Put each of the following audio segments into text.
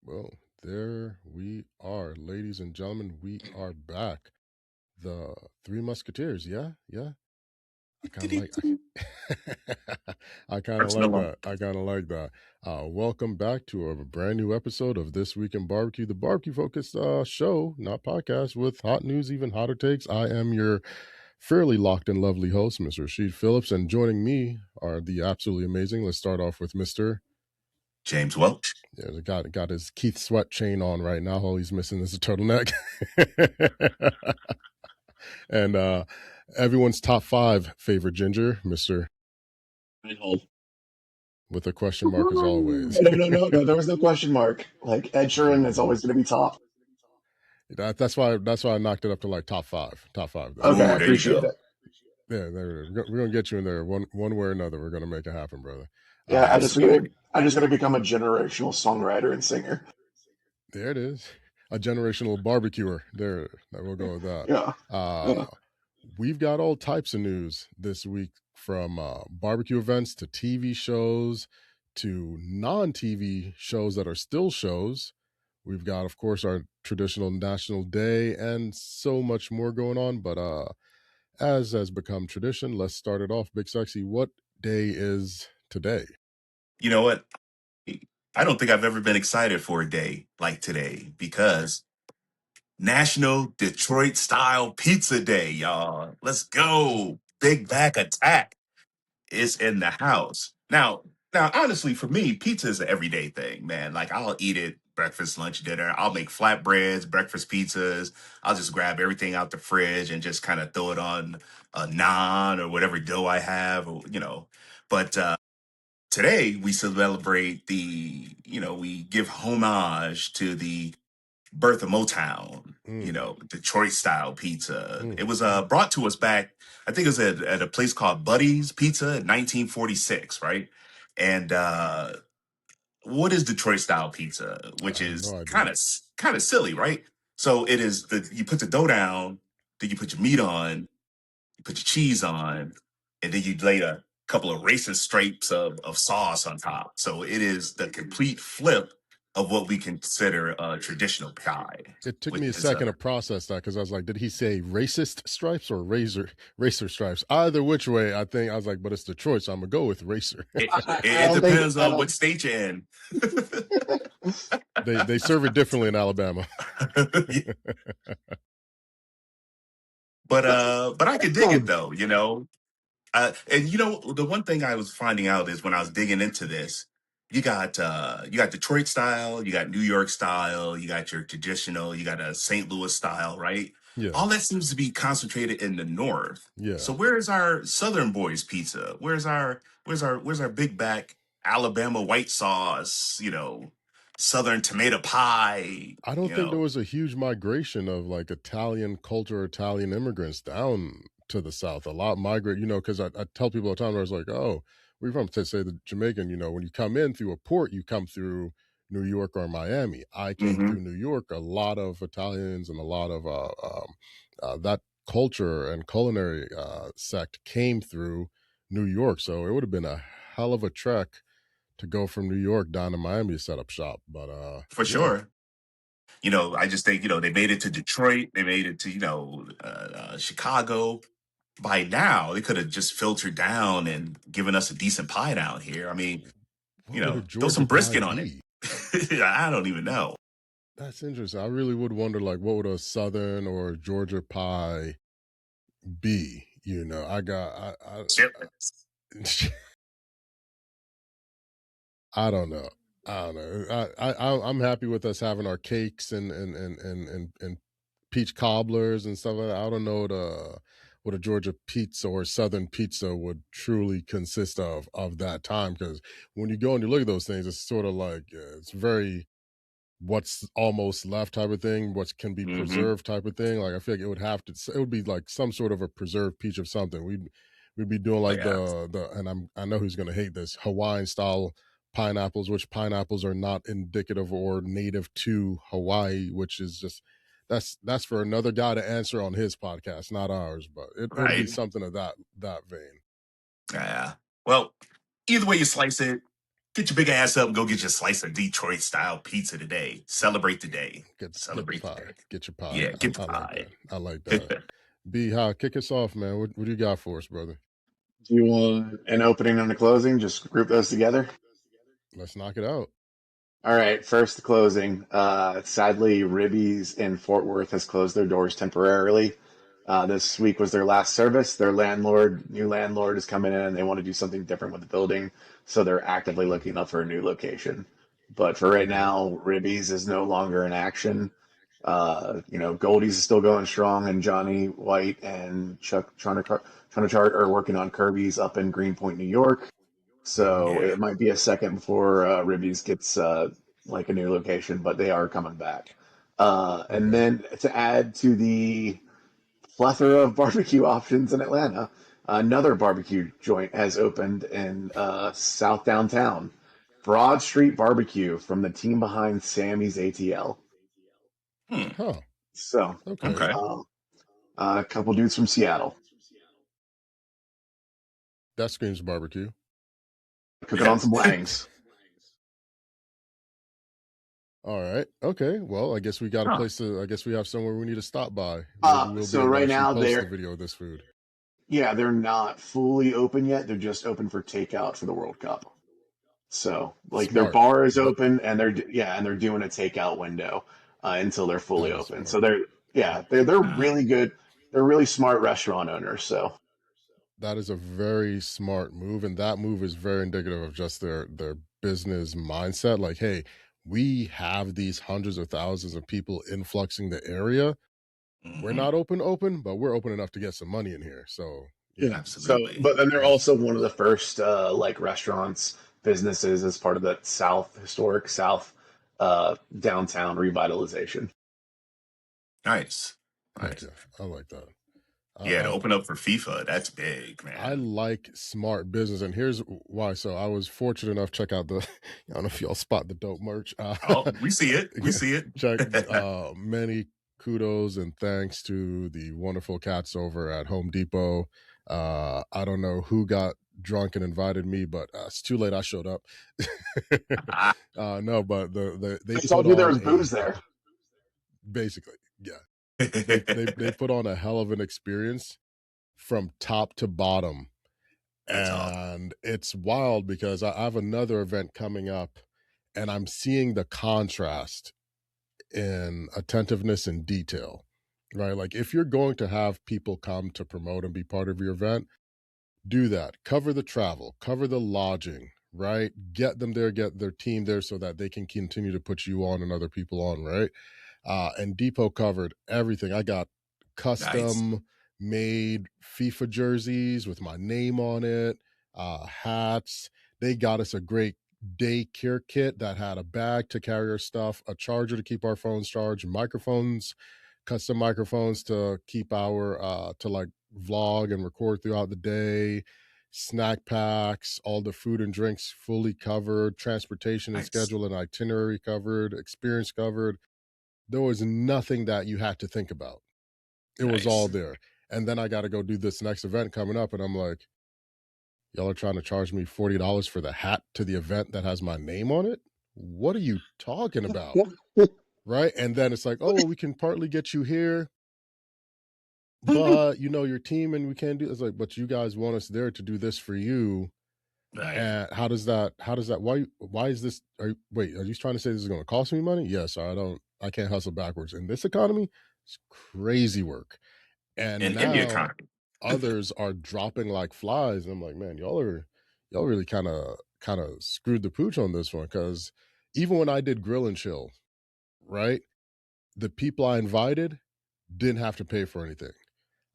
Well, there we are, ladies and gentlemen. We are back. The Three Musketeers. Yeah, yeah. I kind of like. I kind of It's no like longer. that. I kind of like that. Welcome back to a brand new episode of This Week in Barbecue, the barbecue focused show, not podcast, with hot news, even hotter takes. I am your fairly locked and lovely host, Mr. Rasheed Philips, and joining me are the absolutely amazing. Let's start off with Mr. James Welch. Yeah, the guy got his Keith Sweat chain on right now. All he's missing is a turtleneck. And everyone's top 5 favorite ginger, Mr. Bryan Hull. with a question mark as always. No. There was no question mark. Like Ed Sheeran is always going to be top. That's why I knocked it up to like top 5. Top 5 though. Okay, I Ooh, there you appreciate go. it. Yeah, we're gonna get you in there one way or another. We're gonna make it happen, brother. Yeah, I just Absolutely. gotta become a generational songwriter and singer. There it is. A generational barbecuer. There, we'll go with that. Yeah. We've got all types of news this week, from barbecue events to TV shows to non-TV shows that are still shows. We've got, of course, our traditional National Day and so much more going on. But as has become tradition, let's start it off. Big Sexy, what day is today? You know what? I don't think I've ever been excited for a day like today because National Detroit Style Pizza Day, y'all. Let's go. Big Back Attack is in the house. Now, honestly, for me, pizza is an everyday thing, man. Like I'll eat it breakfast, lunch, dinner. I'll make flatbreads, breakfast pizzas. I'll just grab everything out the fridge and just kind of throw it on a naan or whatever dough I have, or. But today we celebrate we give homage to the birth of Motown, Detroit style pizza. It was brought to us back, I think it was at a place called Buddy's Pizza in 1946, right? And what is Detroit style pizza? I Which have no is idea. kind of silly, right? So it is you put the dough down, then you put your meat on, you put your cheese on, and then you lay a couple of racing stripes of sauce on top. So it is the complete flip of what we consider a traditional pie. It took Which me a is second to process that, because I was like, did he say racist stripes or racer stripes? Either which way, I think I was like, but it's Detroit, so I'm gonna go with racer. it depends on what state you're in. They serve it differently in Alabama. But I could dig it though, and the one thing I was finding out is when I was digging into this, you got Detroit style, you got New York style, you got your traditional, you got a St. Louis style, right? Yeah. All that seems to be concentrated in the north. Yeah. So where's our Southern boys pizza? Where's our big back Alabama white sauce, Southern tomato pie? I don't think there was a huge migration of like Italian culture, Italian immigrants down to the South. A lot migrate, because I tell people all the time, I was like, oh, we're from, to say the Jamaican, when you come in through a port, you come through New York or Miami. I came through New York. A lot of Italians and a lot of that culture and culinary sect came through New York. So it would have been a hell of a trek to go from New York down to Miami to set up shop. But For sure. I just think, they made it to Detroit. They made it to, Chicago. By now, they could have just filtered down and given us a decent pie down here. I mean, what would a throw some Georgia brisket pie on be? it. I don't even know. That's interesting. I really would wonder, like, what would a Southern or Georgia pie be? I I don't know. I'm happy with us having our cakes and peach cobblers and stuff like that. I don't know what a Georgia pizza or Southern pizza would truly consist of that time, because when you go and you look at those things, it's sort of like it's very what's almost left type of thing, what can be preserved type of thing. Like I feel like it would be like some sort of a preserved peach of something. We'd be doing like I know who's gonna hate this, Hawaiian style pineapples, which pineapples are not indicative or native to Hawaii, which is just that's for another guy to answer on his podcast, not ours. But it would be something of that vein. Yeah. Well, either way you slice it, Get your big ass up and go get your slice of Detroit style pizza today. Celebrate the day. Get the Celebrate the pie. day. Get your pie. Yeah, get the I like pie. that. I like that. B, how kick us off, man. What do you got for us, brother? Do you want an opening and a closing? Just group those together. Let's knock it out. All right, first the closing. Sadly, Ribby's in Fort Worth has closed their doors temporarily. This week was their last service. Their new landlord, is coming in and they want to do something different with the building. So they're actively looking up for a new location. But for right now, Ribby's is no longer in action. Goldie's is still going strong, and Johnny White and Chuck Chart are working on Kirby's up in Greenpoint, New York. So Yeah. it might be a second before Ribby's gets like a new location, but they are coming back. And then to add to the plethora of barbecue options in Atlanta, another barbecue joint has opened in South Downtown. Broad Street Barbecue from the team behind Sammy's ATL. Huh. So, Okay. a couple dudes from Seattle That screams barbecue. cooking on some wangs. All right. Okay. Well, I guess we got a place to. I guess we have somewhere we need to stop by. Maybe we'll So be able to right actually now post the video of this food. Yeah, they're not fully open yet. They're just open for takeout for the World Cup. So, like, their Smart. bar is open, and they're doing a takeout window until they're fully That is open. smart. So they're really good. They're really smart restaurant owners. So That is a very smart move, and that move is very indicative of just their business mindset. Like, hey, we have these hundreds of thousands of people influxing the area. We're not open, but we're open enough to get some money in here. So yeah, Absolutely. So, but then they're That's also smart. one of the first like restaurants businesses as part of the historic South downtown revitalization. Nice. Heck yeah, I like that. Yeah, to open up for FIFA, that's big, man. I like smart business, and here's why. So I was fortunate enough to check out the. I don't know if y'all spot the dope merch. We see it. We see it. Check. Many kudos and thanks to the wonderful cats over at Home Depot. I don't know who got drunk and invited me, but it's too late. I showed up. No, but they told put you there on was booze there. Basically, yeah. They put on a hell of an experience from top to bottom. That's and it's wild because I have another event coming up and I'm seeing the contrast in attentiveness and detail, right? Like if you're going to have people come to promote and be part of your event, do that. Cover the travel, cover the lodging, right? Get them there, get their team there so that they can continue to put you on and other people on, right? And Depot covered everything. I got custom made FIFA jerseys with my name on it, hats. They got us a great daycare kit that had a bag to carry our stuff, a charger to keep our phones charged, microphones, custom microphones to keep our to like vlog and record throughout the day, snack packs, all the food and drinks fully covered, transportation and schedule and itinerary covered, experience covered. There was nothing that you had to think about. It was all there. And then I got to go do this next event coming up, and I'm like, y'all are trying to charge me $40 for the hat to the event that has my name on it? What are you talking about? Right? And then it's like, oh, well, we can partly get you here, but your team and we can't do. It's like, but you guys want us there to do this for you. And how does that? Why is this? Are you trying to say this is going to cost me money? Yes, I can't hustle backwards in this economy. It's crazy work. And now others are dropping like flies. And I'm like, man, y'all really kind of screwed the pooch on this one. Because even when I did Grill and Chill, right, the people I invited didn't have to pay for anything.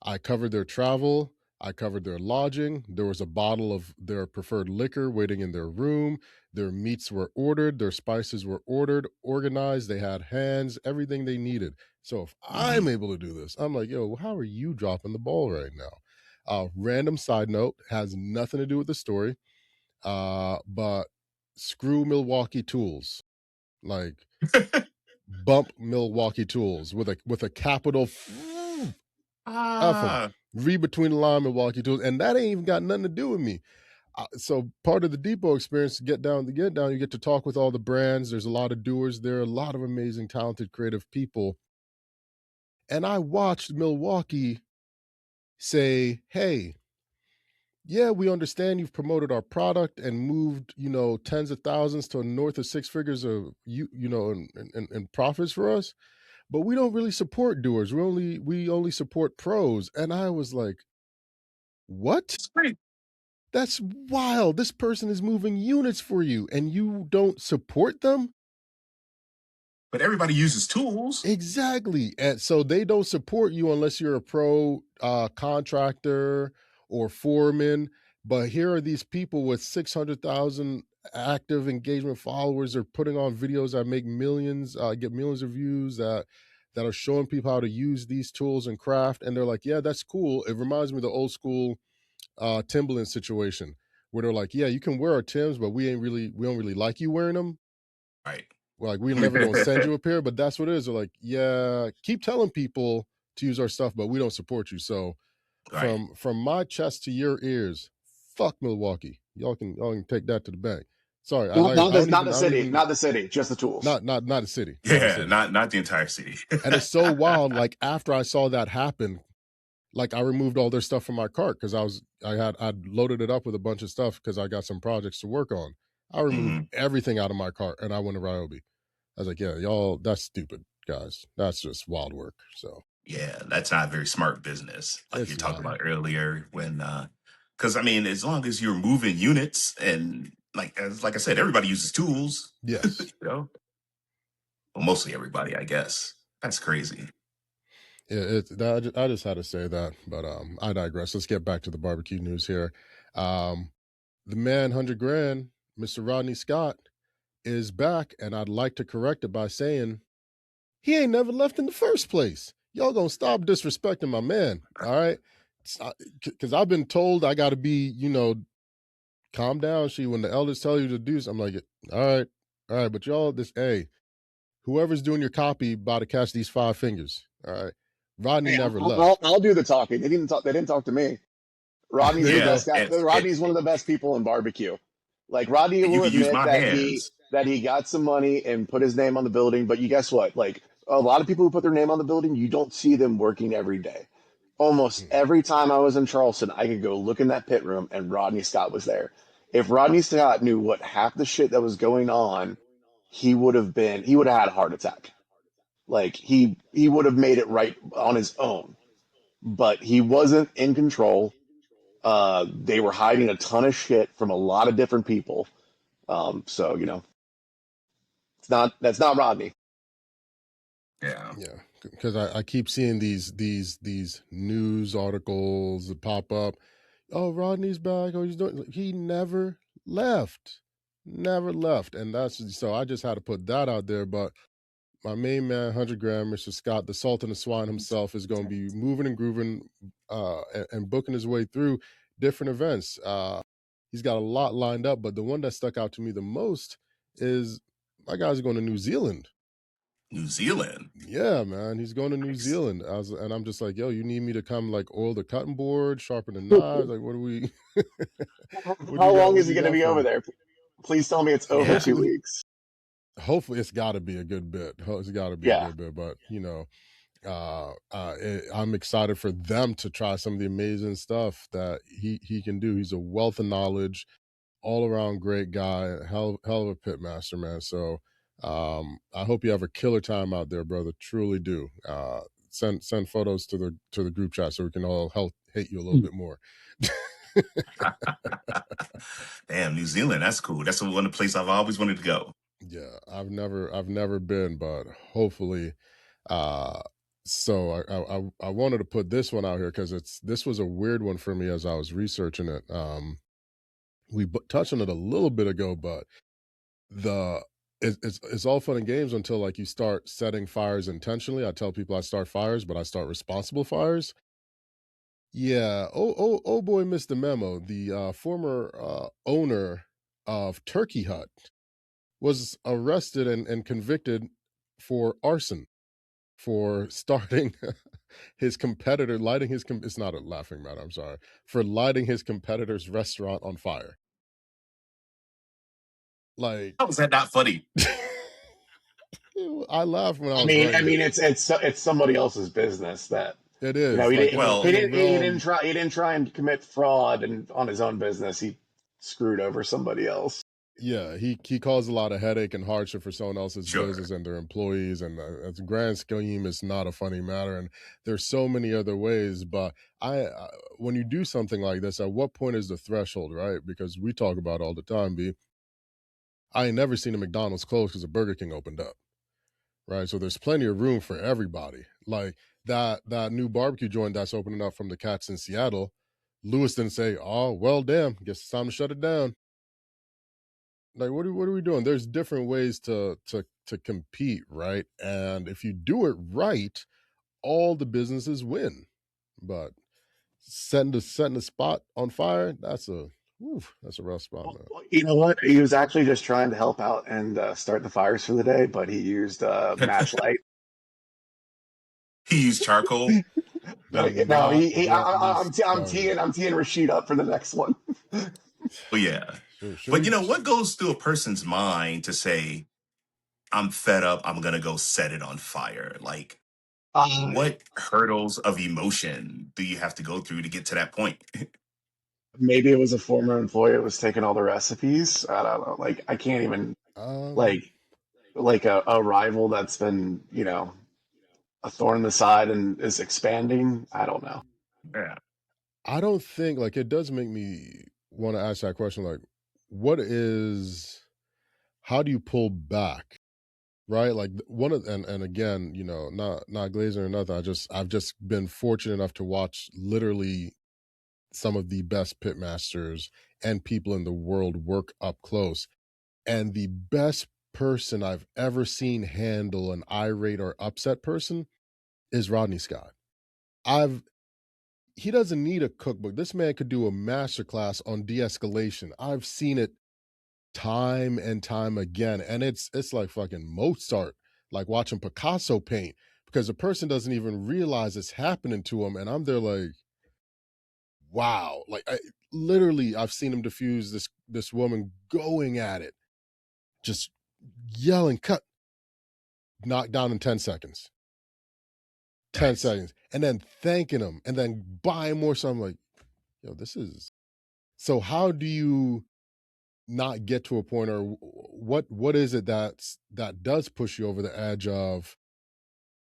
I covered their travel. I covered their lodging. There was a bottle of their preferred liquor waiting in their room. Their meats were ordered. Their spices were ordered, organized. They had hands, everything they needed. So if I'm able to do this, I'm like, yo, how are you dropping the ball right now? Random side note, has nothing to do with the story, but screw Milwaukee Tools. Like bump Milwaukee Tools with a capital F them. Read between the line, Milwaukee Tools. And that ain't even got nothing to do with me. so part of the depot experience, to get down, you get to talk with all the brands. There's a lot of doers there, a lot of amazing, talented, creative people. And I watched Milwaukee say, hey, yeah, we understand you've promoted our product and moved, tens of thousands to north of six figures of in profits for us, but we don't really support doers. We only support pros. And I was like, what? It's great. That's wild. This person is moving units for you and you don't support them? But everybody uses tools. Exactly. And so they don't support you unless you're a pro contractor or foreman. But here are these people with 600,000 active engagement followers. They're putting on videos that make millions, get millions of views, that are showing people how to use these tools and craft. And they're like, yeah, that's cool. It reminds me of the old school Timberland situation where they're like, yeah, you can wear our Timbs, but we don't really like you wearing them. Right. We're like, we're never gonna send you a pair, but that's what it is. They're like, yeah, keep telling people to use our stuff, but we don't support you. So Right. from my chest to your ears, fuck Milwaukee. Y'all can take that to the bank. Sorry, Not, I don't not even the city, not the city, just the tools. not a city, not a Yeah, city. not the entire city. And it's so wild. Like after I saw that happen, like I removed all their stuff from my cart because I'd loaded it up with a bunch of stuff because I got some projects to work on. I removed everything out of my cart and I went to Ryobi. I was like, yeah, y'all, that's stupid, guys. That's just wild work. So Yeah, that's not very smart business, like you it's talked not. about earlier. When, because I mean, as long as you're moving units and like I said, everybody uses tools. Yes. You know, well, mostly everybody, I guess. That's crazy. Yeah, I just had to say that, but I digress. Let's get back to the barbecue news here. The man, 100 grand, Mr. Rodney Scott, is back, and I'd like to correct it by saying he ain't never left in the first place. Y'all gonna stop disrespecting my man, all right? Because I've been told I got to be, calm down. When the elders tell you to do something, I'm like, all right, but y'all, whoever's doing your copy about to catch these 5 fingers, all right? Rodney Hey, never left. I'll do the talking. They didn't talk. They didn't talk to me. Rodney's There the you Yeah, go. best guy. Rodney's one of the best people in barbecue. Like Rodney and you will can use admit my hands. that he got some money and put his name on the building, but you guess what? Like a lot of people who put their name on the building, you don't see them working every day. Almost Mm. every time I was in Charleston, I could go look in that pit room and Rodney Scott was there. If Rodney Scott knew what half the shit that was going on, he would have had a heart attack. Like he would have made it right on his own, but he wasn't in control. They were hiding a ton of shit from a lot of different people. So that's not Rodney. Yeah, Yeah, because I keep seeing these news articles that pop up. Oh, Rodney's back. Oh, he's doing. He never left, and that's so. I just had to put that out there. But my main man, 100 grand, Mr. Scott, the Sultan of Swine himself, is going to be moving and grooving, and booking his way through different events. He's got a lot lined up, but the one that stuck out to me the most is my guys are going to New Zealand. New Zealand. Yeah, man, he's going to New Nice. Zealand. And I'm just like, yo, you need me to come like oil the cutting board, sharpen the knives? Like, what do we? What do How you got? long What is do he you going to got be for over me? there? Please tell me it's over Yeah, two Hopefully, weeks. it's got to be a good bit. It's got to be a Yeah. good bit. But I'm excited for them to try some of the amazing stuff that he can do. He's a wealth of knowledge, all around great guy, hell of a pitmaster, man. So I hope you have a killer time out there, brother. Truly do. Send photos to the group chat so we can all hate you a little bit more. damn, New Zealand. That's cool. That's one of the places I've always wanted to go. Yeah, I've never been, but hopefully. So I wanted to put this one out here because this was a weird one for me as I was researching it. We touched on it a little bit ago, but the it's all fun and games until like you start setting fires intentionally. I tell people I start fires, but I start responsible fires. Yeah. Oh boy, missed the memo. The former owner of Turkey Hut was arrested and convicted for arson for starting his competitor lighting his it's not a laughing matter, I'm sorry, for lighting his competitor's restaurant on fire. Like, how is that not funny? I laughed when I I was mean, I writing it. mean, it's somebody else's business that It you know is he like didn't Well, he in the didn't he didn't realm. try he didn't try and commit fraud and on his own business. He screwed over somebody else. Yeah, he caused a lot of headache and hardship for someone else's sure. business and their employees, and as a grand scheme, it's not a funny matter. And there's so many other ways, but when you do something like this, at what point is the threshold, right? Because we talk about it all the time. I ain't never seen a McDonald's close because a Burger King opened up, right? So there's plenty of room for everybody. Like that new barbecue joint that's opening up from the Cats in Seattle. Lewis didn't say, "Oh, well, damn, guess it's time to shut it down." Like, what are we doing? There's different ways to compete, right? And if you do it right, all the businesses win. But setting the spot on fire, that's a rough spot, man. Well, you know what? He was actually just trying to help out and start the fires for the day, but he used matchlight. He used charcoal. No, Do no, not get me I'm started. teeing Rasheed up for the next one. Oh yeah. Should But we? what goes through a person's mind to say, I'm fed up, I'm gonna go set it on fire? Like, Uh, what hurdles of emotion do you have to go through to get to that point? Maybe it was a former employee that was taking all the recipes. I don't know. Like I can't even Um, like a rival that's been a thorn in the side and is expanding. I don't know. Yeah. I don't think like it does make me want to ask that question. Like, what is? How do you pull back? Right, like one of and again, not glazing or nothing. I've just been fortunate enough to watch literally some of the best pitmasters and people in the world work up close. And the best person I've ever seen handle an irate or upset person is Rodney Scott. I've He doesn't need a cookbook. This man could do a masterclass on de-escalation. I've seen it time and time again, and it's like fucking Mozart, like watching Picasso paint, because the person doesn't even realize it's happening to him, and I'm there like, wow. Like literally I've seen him diffuse this woman going at it, just yelling, cut, knocked down in 10 seconds. 10 Nice. seconds, and then thanking him and then buying more. So I'm like, yo, this is so how do you not get to a point, or what is it that does push you over the edge of,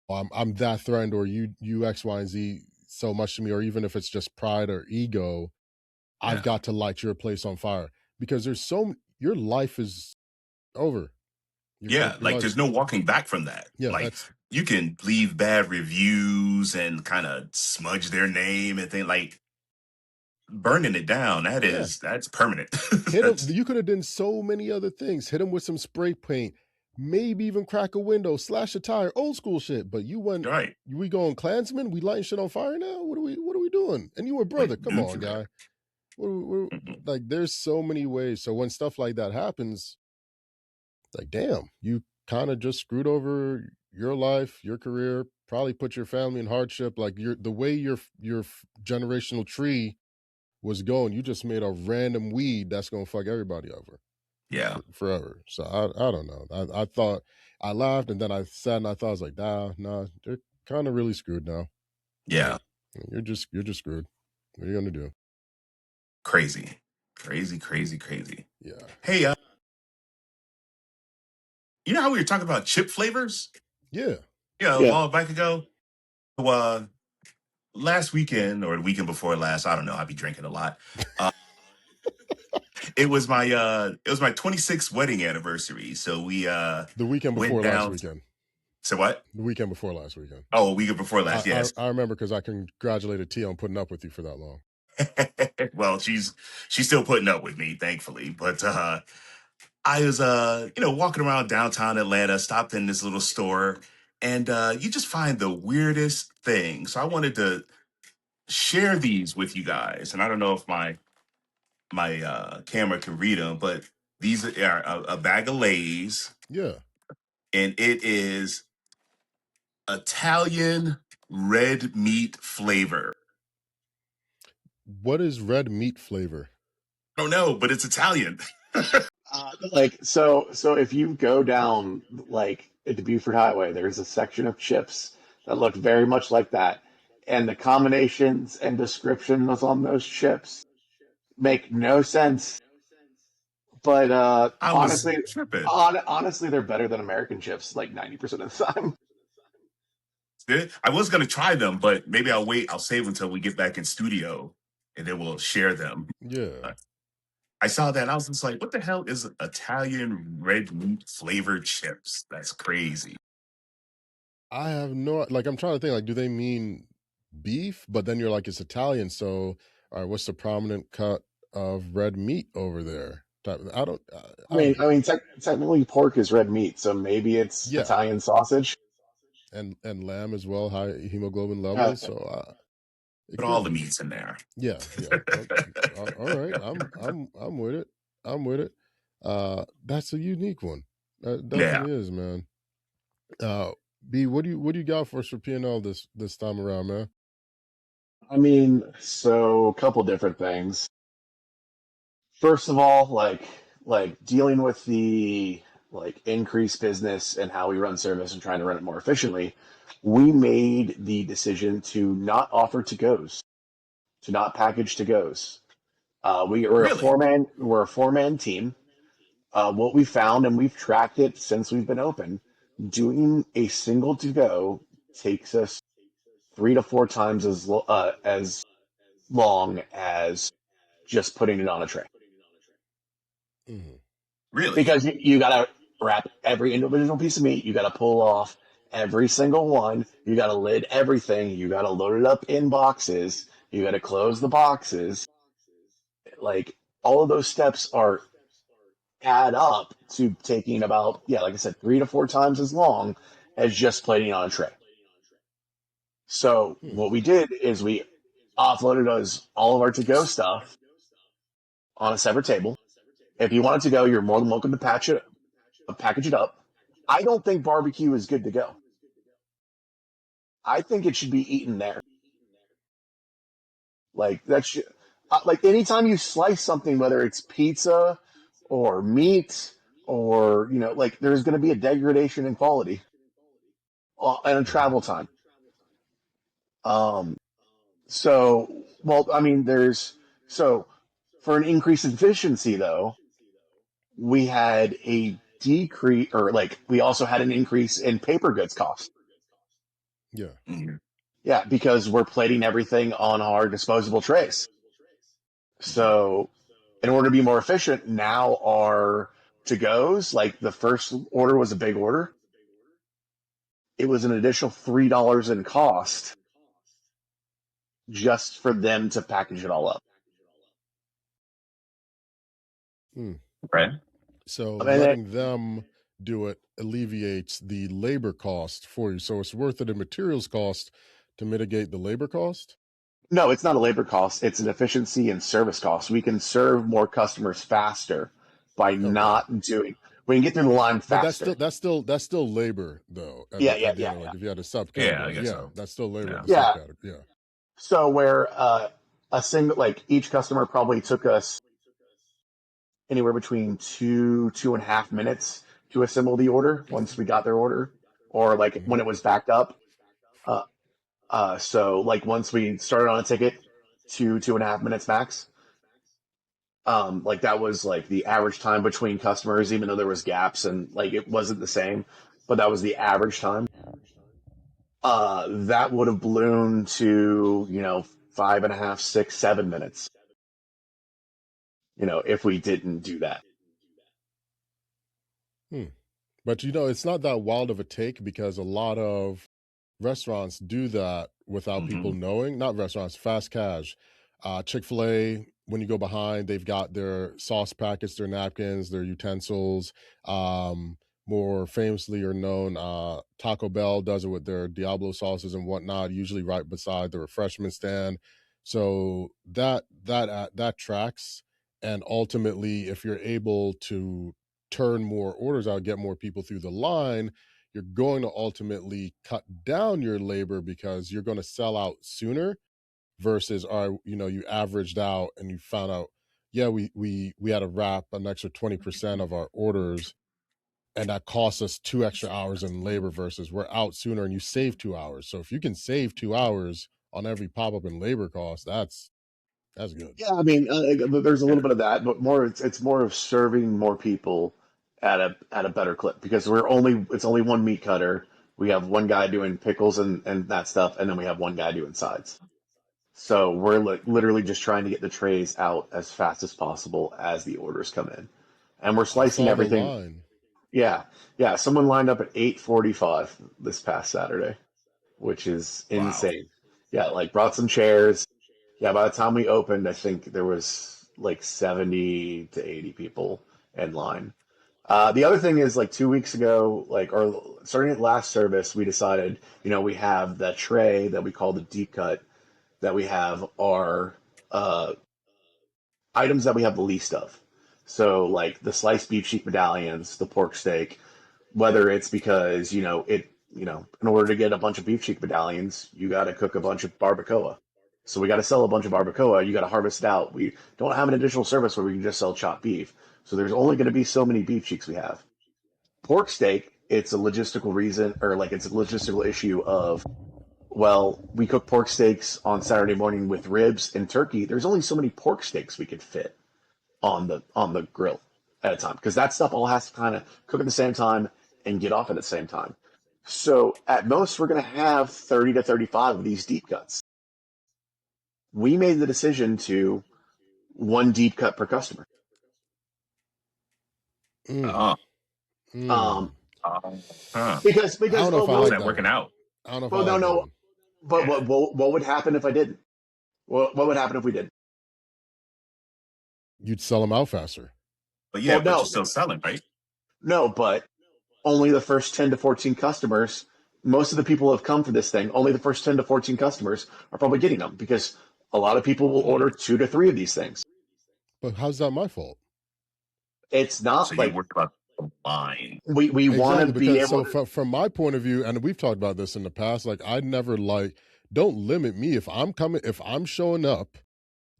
oh, I'm that threatened, or you X, Y, and Z so much to me, or even if it's just pride or ego, I've Yeah. got to light your place on fire because your life is over. Yeah. Your Like, life, there's no walking back from that. yeah, Like, that's you can leave bad reviews and kind of smudge their name and things like burning it down. yeah. That's permanent. Hit him. That's You could have done so many other things. Hit him with some spray paint, maybe even crack a window, slash a tire, old school shit. But you went, right. we going Klansman? We lighting shit on fire now? What are we doing? And you were brother. Like Come on, nuclear. guy. Like there's so many ways. So when stuff like that happens, like damn, you kind of just screwed over your life, your career, probably put your family in hardship. Like the way your generational tree was going, you just made a random weed that's gonna fuck everybody over Yeah. forever. So I don't know. I thought I laughed and then I sat and I thought I was like, nah, they're kind of really screwed now. Yeah. Like you're just screwed. What are you gonna do? Crazy. Crazy, crazy, crazy. Yeah. Hey, you know how we were talking about chip flavors? Yeah. Yeah, a Yeah. while back ago. So, last weekend or the weekend before last, I don't know. I'd be drinking a lot. It was my 26th wedding anniversary. So we The weekend went before last down. weekend. So what? The weekend before last weekend. Oh, a week before last. I Yes. I remember because I congratulated T on putting up with you for that long. Well, she's still putting up with me, thankfully. But I was walking around downtown Atlanta, stopped in this little store, and you just find the weirdest thing. So I wanted to share these with you guys, and I don't know if my camera can read them, but these are a bag of Lay's, Yeah. and it is Italian red meat flavor. What is red meat flavor? I don't know, but it's Italian. So if you go down like at the Buford Highway, there's a section of chips that look very much like that, and the combinations and descriptions on those chips make no sense. But I was tripping. honestly, they're better than American chips like 90% of the time. I was gonna try them, but maybe I'll wait. I'll save until we get back in studio, and then we'll share them. Yeah. Uh, I saw that. I was just like, "What the hell is Italian red meat flavored chips? That's crazy." I have no like. I'm trying to think. Like, do they mean beef? But then you're like, it's Italian. So, all right, what's the prominent cut of red meat over there? I don't. Technically pork is red meat, so maybe it's Yeah, Italian sausage. and lamb as well, high hemoglobin Uh, levels. So it Put all could the be. meats in there. Yeah, yeah. All right, I'm with it. I'm with it. That's a unique one. That Yeah. definitely is, man. Uh, B, what do you got for us for P&L this time around, man? so a couple different things. First of all, like dealing with the like increased business and how we run service and trying to run it more efficiently, we made the decision to not offer to goes, to not package to goes. Really? We're a 4-man team. What we found, and we've tracked it since we've been open, doing a single to go takes us 3 to 4 times as long as just putting it on a tray. Mhm. Really? Because you got to wrap every individual piece of meat. You got to pull off every single one. You got to lid everything. You got to load it up in boxes. You got to close the boxes. Like all of those steps are add up to taking about, yeah, like I said, 3 to 4 times as long as just plating on a tray. So Hmm. what we did is we offloaded all of our to go stuff on a separate table. If you wanted to go, you're more than welcome to package it up. I don't think barbecue is good to go. I think it should be eaten there. Like that's like anytime you slice something, whether it's pizza or meat or like there's going to be a degradation in quality and a Mhm. travel time. Um, so well, there's so for an increase in efficiency though, we had a decrease, or like we also had an increase in paper goods cost. Yeah. Mhm. Yeah, because we're plating everything on our disposable trays. Mhm. So, in order to be more efficient, now our to goes, like the first order was a big order. It was an additional $3 in cost just for them to package it all up. Hmm. Right. So I mean, letting them do it alleviates the labor cost for you. So it's worth it in materials cost to mitigate the labor cost. no, it's not a labor cost. It's an efficiency and service cost. We can serve more customers faster by Okay. not doing. We can get through the line But that's still faster. labor though. At Yeah, the yeah, at the yeah, end, yeah, like if you had a Yeah, I subcategory, guess yeah, so. that's still labor in Yeah. the yeah. subcategory. Yeah. So where a single, like each customer probably took us anywhere between 2.5 minutes to assemble the order once we got their order, or like when Hmm. it was backed up. Uh, so like once we started on a ticket, 2.5 minutes max. Like that was like the average time between customers, even though there was gaps and like it wasn't the same, but that was the average time. That would have ballooned to 5.5, 6, 7 minutes. If we didn't do that. Hmm. But it's not that wild of a take because a lot of restaurants do that without people Hmm. knowing. Not restaurants, fast cash. Chick-fil-A, when you go behind, they've got their sauce packets, their napkins, their utensils. More famously or known, Taco Bell does it with their Diablo sauces and whatnot, usually right beside the refreshment stand. So that tracks. And ultimately, if you're able to turn more orders out, get more people through the line, you're going to ultimately cut down your labor because you're going to sell out sooner versus you averaged out and you found out yeah, we had to wrap an extra 20% of our orders, and that costs us 2 extra hours in labor versus we're out sooner and you save 2 hours. So if you can save 2 hours on every pop-up in labor cost, that's good. Yeah, I mean, there's a Yeah. little bit of that, but more it's more of serving more people at a better clip because it's only one meat cutter. We have one guy doing pickles and that stuff, and then we have one guy doing sides. So we're literally just trying to get the trays out as fast as possible as the orders come in, and we're I slicing saw the everything. line. Yeah, yeah. Someone lined up at 8:45 this past Saturday, which is Wow. insane. Yeah, like brought some chairs. Yeah, by the time we opened, I think there was like 70 to 80 people in line. The other thing is like 2 weeks ago, like or starting at last service, we decided, we have that tray that we call the deep cut that we have are uh, items that we have the least of. So like the sliced beef cheek medallions, the pork steak, whether it's because in order to get a bunch of beef cheek medallions you got to cook a bunch of barbacoa, so we got to sell a bunch of barbacoa, you got to harvest it out. We don't have an additional service where we can just sell chopped beef, so there's only going to be so many beef cheeks we have. Pork steak, it's a logistical reason, or like it's a logistical issue of, well, we cook pork steaks on Saturday morning with ribs and turkey, there's only so many pork steaks we could fit on the grill at a time because that stuff all has to kind of cook at the same time and get off at the same time. So at most, we're going to have 30 to 35 of these deep cuts. We made the decision to one deep cut per customer. Mm, Oh. mm. Um, Huh. I don't know if I How's like that that working one. out? I don't know if I well, no, like that no. one. But Yeah. what would happen if I didn't? What would happen if we did? You'd sell them out faster. But yeah, Well, but you're no, still selling, right? no, but only the first 10 to 14 customers. Most of the people who have come for this thing, only the first 10 to 14 customers are probably getting them because a lot of people will Mm. order 2 to 3 of these things. But how's that my fault? It's So not you like work about the line. we want to Exactly, be because able so to. from my point of view, and we've talked about this in the past, like I never like, don't limit me if I'm showing up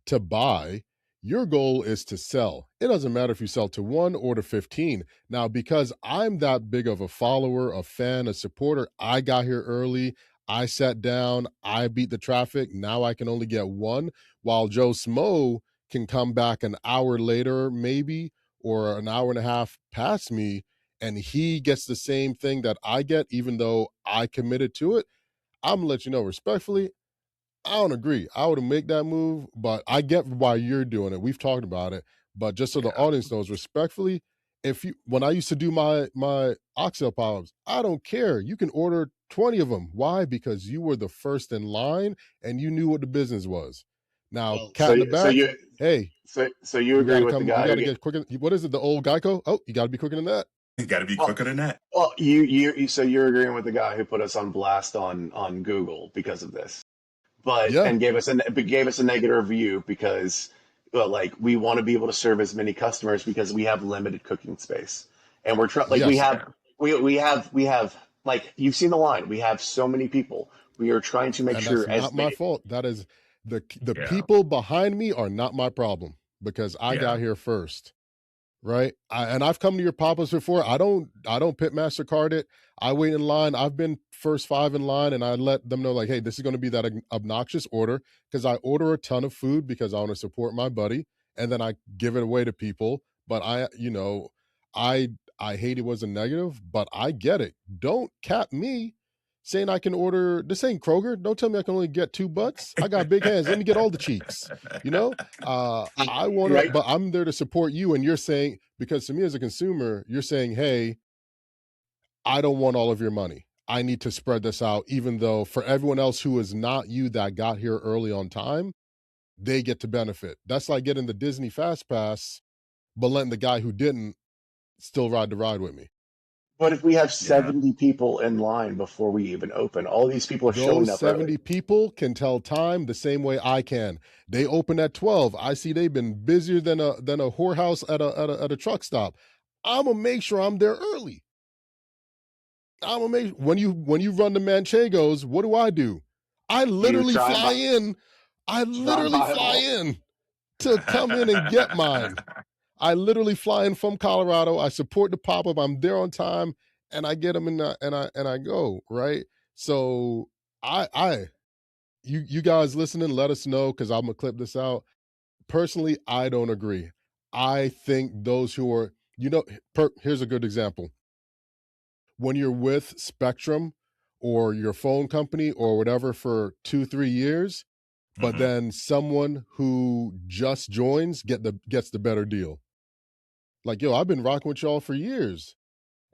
to buy, your goal is to sell. It doesn't matter if you sell to 1 or to 15. Now, because I'm that big of a follower, a fan, a supporter, I got here early. I sat down, I beat the traffic. Now I can only get 1, while Joe Smo can come back an hour later, maybe, or an hour and a half past me, and he gets the same thing that I get, even though I committed to it. I'm gonna let you know respectfully, I don't agree. I would make that move, but I get why you're doing it. We've talked about it, but just so the Yeah. audience knows, respectfully, if you when I used to do my oxtail polyps, I don't care. You can order 20 of them. Why? Because you were the first in line and you knew what the business was. Now, Well, cat in the so back, you hey, so you you got agree to with the come. You guy got who to get get quicker. What is it? The old Geico? Oh, you got to be quicker than that. You got to be well, quicker than that. well so you're agreeing with the guy who put us on blast on Google because of this, but Yeah. and gave us a negative review because, well, like we want to be able to serve as many customers because we have limited cooking space, and like Yes. Yeah. we have like you've seen the line, we have so many people, we are trying to make And that's sure not as my many. fault. That is the Yeah. people behind me are not my problem because I Yeah. got here first. Right. And I've come to your pop-ups before. I don't Pitmaster card it. I wait in line. I've been first 5 in line and I let them know like, hey, this is going to be that obnoxious order because I order a ton of food because I want to support my buddy and then I give it away to people. But I I hate it was a negative, but I get it. Don't cap me saying I can order this ain't Kroger. Don't tell me I can only get 2 butts. I got big hands. Let me get all the cheeks. You know? I want to, Right. but I'm there to support you. And you're saying, because to me as a consumer, you're saying, hey, I don't want all of your money. I need to spread this out, even though for everyone else who is not you that got here early on time, they get to benefit. That's like getting the Disney Fast Pass, but letting the guy who didn't still ride the ride with me. But if we have Yeah. 70 people in line before we even open, all these people are showing Those up early. 70 people can tell time the same way I can. They open at 12. I see they've been busier than a whorehouse at a truck stop. I'm gonna make sure I'm there early. I'm gonna make when you run the Manchegos, what do? I You literally try and fly buy, in. I try and literally buy them fly all. in. to come in and get mine. I literally fly in from Colorado. I support the pop up. I'm there on time, and I get them and I go right. So you guys listening, let us know because I'm gonna clip this out. Personally, I don't agree. I think those who are, here's a good example. When you're with Spectrum or your phone company or whatever for 2-3 years, but Mhm. then someone who just joins gets the better deal. Like, yo, I've been rocking with y'all for years,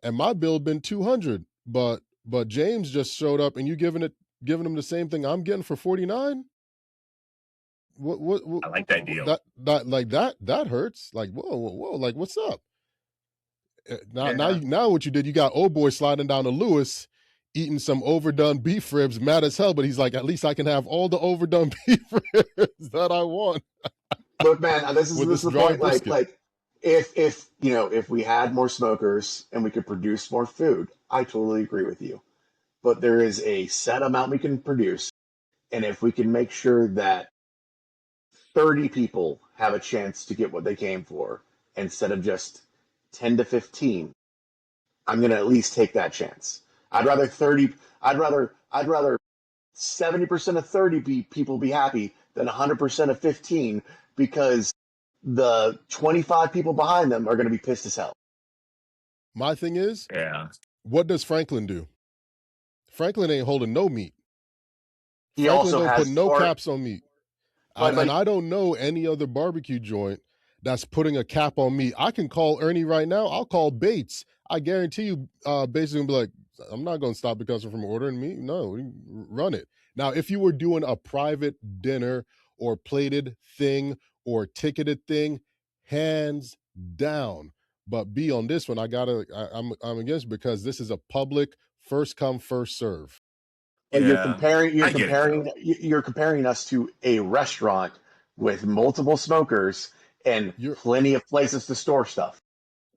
and my bill been 200, but James just showed up, and you giving him the same thing I'm getting for 49. What I like that deal. that hurts. Like, whoa, like, what's up? Yeah. Now what you did, you got old boy sliding down to Lewis, eating some overdone beef ribs, mad as hell, but he's like, at least I can have all the overdone beef ribs that I want Look, man, this is with this this is the dry point. brisket. If if we had more smokers and we could produce more food, I totally agree with you. But there is a set amount we can produce, and if we can make sure that 30 people have a chance to get what they came for instead of just 10 to 15, I'm going to at least take that chance. I'd rather 30 I'd rather 70% of 30 people be happy than 100% of 15 because the 25 people behind them are going to be pissed as hell. My thing is, Yeah. what does Franklin do? Franklin ain't holding no meat. He Franklin also don't put has no pork, caps on meat. And but I don't know any other barbecue joint that's putting a cap on meat. I can call Ernie right now. I'll call Bates. I guarantee you, Bates is gonna be like, I'm not gonna stop the customer from ordering meat. No, run it. Now, if you were doing a private dinner or plated thing or ticketed thing, hands down. But B on this one, I'm against because this is a public first come first serve. you're Yeah. comparing you're I get it though. comparing you're comparing us to a restaurant with multiple smokers and You're plenty of places to store stuff.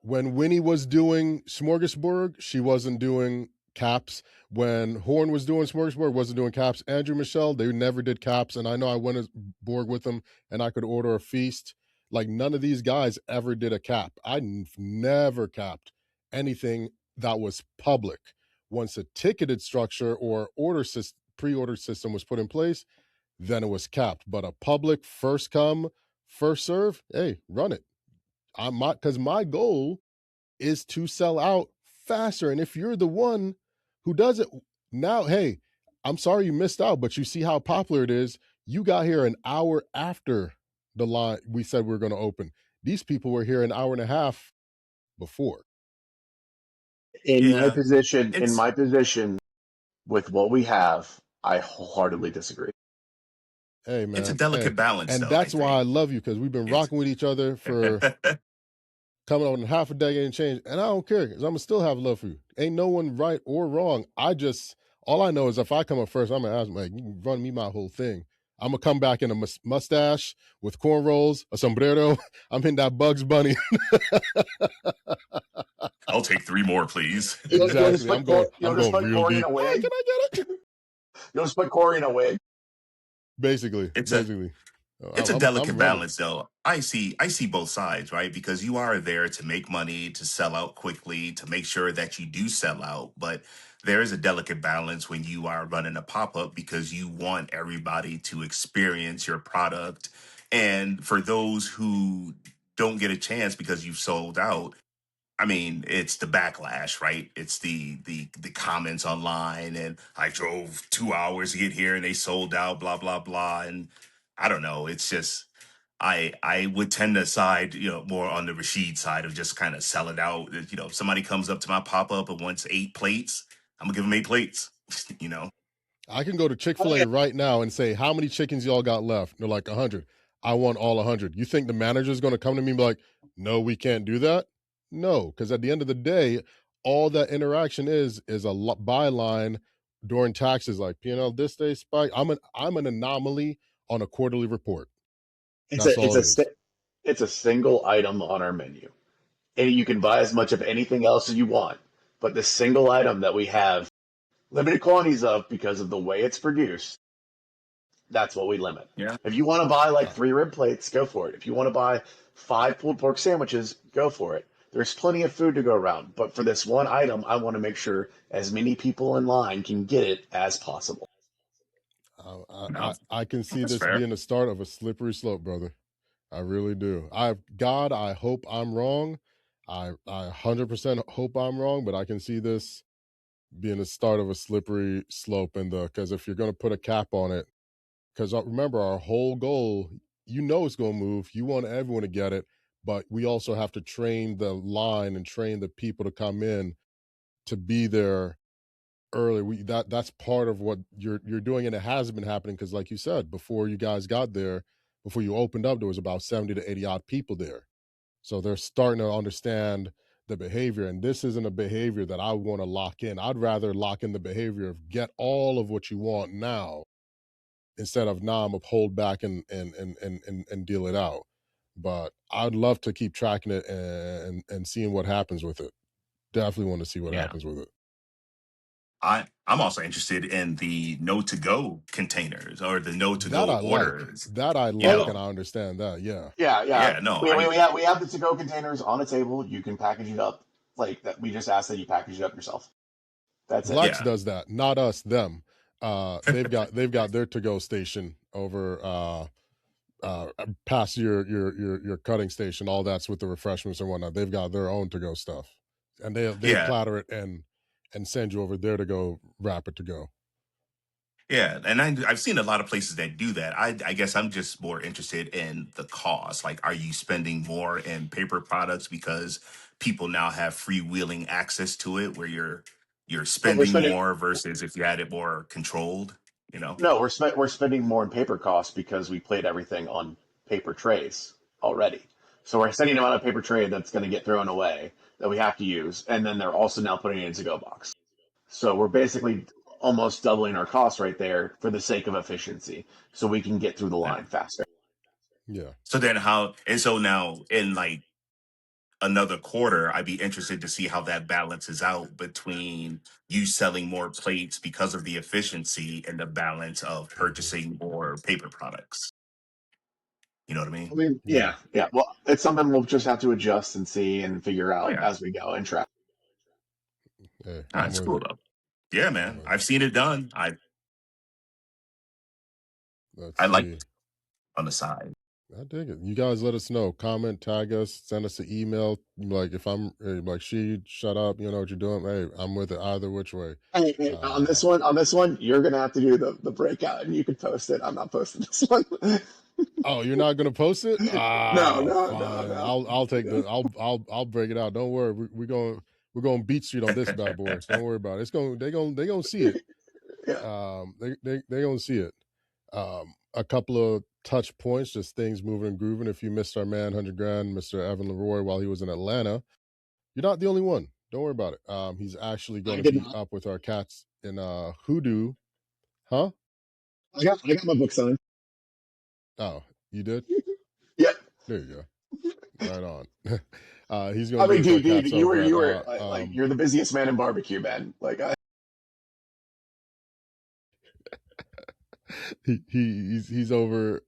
When Winnie was doing Smorgasburg, she wasn't doing caps. When Horn was doing Smorgasburg, wasn't doing caps. Andrew Michelle, they never did caps. And I know I went to Borg with them and I could order a feast. Like none of these guys ever did a cap. Never capped anything that was public. Once a ticketed structure or pre-order system was put in place, then it was capped. But a public first come, first serve, hey, run it. Because my goal is to sell out faster. And if you're the one who does it now, hey, I'm sorry you missed out, but you see how popular it is. You got here an hour after the line we said we were going to open. These people were here an hour and a half before. In my Yeah. position, It's with what we have, I wholeheartedly disagree. Hey, it's a man. Hey. delicate balance And though, I that's why I think. love you because we've been It's rocking with each other for coming on half a decade and change. And I don't care because I'm going to still have love for you. Ain't no one right or wrong. All I know is if I come up first, I'm going to ask, like, you can run me my whole thing. I'm going to come back in a mustache with cornrows, a sombrero. I'm in that Bugs Bunny. I'll take 3 more, please. You'll just Exactly. put I'm you'll just going put real Corey in deep. a Hey, wig. can I get it? You'll just put Corey in a wig. Basically, It's a basically. it's a I'm delicate ready. balance though. I see both sides, right? Because you are there to make money, to sell out quickly, to make sure that you do sell out, but there is a delicate balance when you are running a pop-up because you want everybody to experience your product. And for those who don't get a chance because you've sold out, I mean, it's the backlash, right? It's the comments online, and I drove 2 hours to get here, and they sold out, blah blah blah, and I don't know. It's just I would tend to side, more on the Rasheed side of just kind of sell it out. If somebody comes up to my pop up and wants 8 plates, I'm gonna give them 8 plates. you know, I can go to Chick-fil-A right now and say, how many chickens y'all got left? They're like 100. I want all 100. You think the manager's going to come to me and be like, no, we can't do that? No, because at the end of the day, all that interaction is a byline during taxes like P&L this day spike. I'm an anomaly on a quarterly report. It's That's a all it is. it's a single item on our menu, and you can buy as much of anything else as you want. But the single item that we have limited quantities of because of the way it's produced That's what we limit. Yeah. If you want to buy like 3 rib plates, go for it. If you want to buy 5 pulled pork sandwiches, go for it. There's plenty of food to go around, but for this one item, I want to make sure as many people in line can get it as possible. No, I can see that's this fair. being the start of a slippery slope, brother. I really do. I hope I'm wrong. I 100% hope I'm wrong, but I can see this being the start of a slippery slope because if you're going to put a cap on it, because remember our whole goal, it's going to move. You want everyone to get it, but we also have to train the line and train the people to come in to be there early. That's part of what you're doing, and it has been happening because, like you said, before you guys got there, before you opened up, there was about 70 to 80 odd people there. So they're starting to understand the behavior, and this isn't a behavior that I want to lock in. I'd rather lock in the behavior of get all of what you want now instead of I'm gonna hold back and deal it out. But I'd love to keep tracking it and seeing what happens with it. Definitely want to see what Yeah. happens with it. I'm also interested in the no to go containers or the no to That go I like. orders. That I You Oh like, yeah, and know, I understand that. Yeah. yeah. yeah, no, We have the to-go containers on a table. You can package it up like that. We just ask that you package it up yourself. That's it. Blacks yeah, does that, not us, them. They've got their to-go station over past your cutting station. All that's with the refreshments and whatnot. They've got their own to-go stuff. And they yeah, platter it and send you over there to go wrap it to go. yeah. And I've seen a lot of places that do that. I guess I'm just more interested in the cost. Like, are you spending more in paper products because people now have freewheeling access to it, where you're No, we're spending spending more versus if you had it more controlled? You know? no, we're spending more in paper costs because we plate everything on paper trays already. So we're sending them on a paper tray that's going to get thrown away that we have to use, and then they're also now putting it in a to-go box. So we're basically almost doubling our costs right there for the sake of efficiency, so we can get through the Yeah. line faster. Yeah. So then how? And so now in like another quarter, I'd be interested to see how that balances out between you selling more plates because of the efficiency and the balance of Hmm. purchasing more paper products. You know what I I mean? mean, Yeah. yeah. Well, it's something we'll just have to adjust and see and figure Oh out yeah, as we go and track. Hey, I'm that's with cool it. though. Yeah, I'm man, with I've it. seen it done. Let's I like see. on the side. I dig it. You guys let us know. Comment, tag us, send us an email. Like if I'm like she shut up, you know what you're doing. Hey, I'm with it either which way. Hey, Uh on this one, you're gonna have to do the breakout, and you can post it. I'm not posting this one. oh, you're not gonna post it? No, Ah, no, no, fine. no. I'll take the I'll break it out. Don't worry. We're going Beat Street on this bad boy. Don't worry about it. It's going they gonna see it. Yeah, They gonna see it. A couple of touch points, just things moving and grooving. If you missed our man 100 grand, Mr. Evan Leroy, while he was in Atlanta, you're not the only one. Don't worry about it. He's actually going I to did be not. up with our cats in Hoodoo. Huh? I got my book signed. Oh, you did? Yeah, There you go. Right on. He's going I to be mean, with our dude, cats over you at were like you're the busiest man in barbecue, man. Like he's over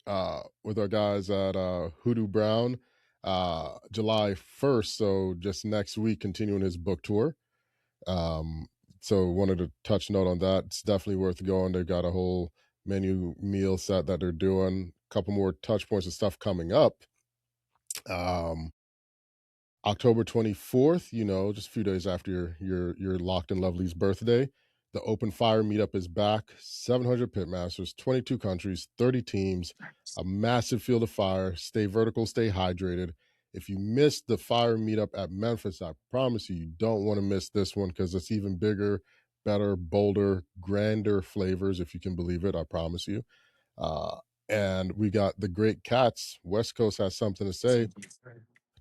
with our guys at Hoodoo Brown July 1st, so just next week continuing his book tour. Um so wanted to touch note on that. It's definitely worth going. They've got a whole menu meal set that they're doing, a couple more touch points and stuff coming up. um October 24th, just a few days after your Locked and Lovely's birthday, the Open Fire meetup is back. 700 pitmasters, 22 countries, 30 teams, a massive field of fire. Stay vertical, stay hydrated. If you missed the fire meetup at Memphis, I promise you don't want to miss this one because it's even bigger, better, bolder, grander flavors, if you can believe it. I promise you. Uh, and we got the great cats. West Coast has something to say.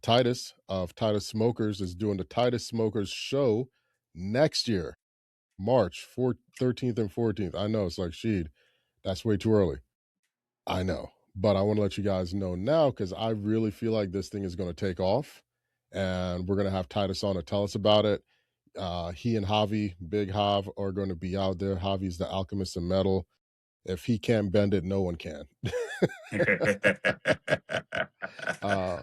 Titus of Titus Smokers is doing the Titus Smokers show next year, March 13th and 14th. I know it's like, Sheed, that's way too early. I know. But I want to let you guys know now because I really feel like this thing is going to take off. And we're going to have Titus on to tell us about it. He and Javi, Big Hav, are going to be out there. Javi's the alchemist of metal. If he can't bend it, no one can. uh,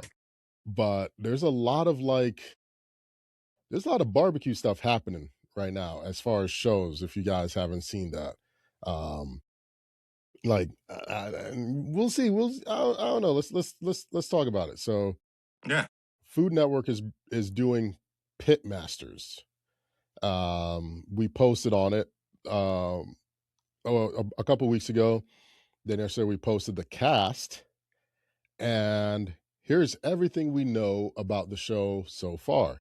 but there's a lot of barbecue stuff happening right now as far as shows. If you guys haven't seen that, um, we'll see. I don't know. Let's talk about it. So, Yeah. Food Network is doing Pitmasters. We posted on it a couple weeks ago. Then yesterday we posted the cast, and here's everything we know about the show so far.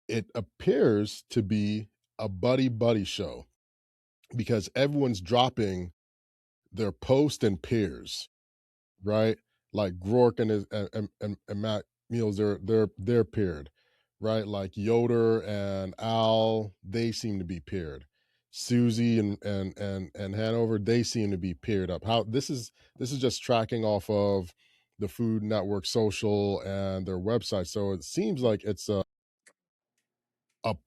It appears to be a buddy buddy show because everyone's dropping their post and peers, right? Like Rourke and his and Matt Meals, they're paired, right? Like Yoder and Al, they seem to be paired. Susie and Hanover, they seem to be paired up. How this is just tracking off of the Food Network social and their website. So it seems like it's a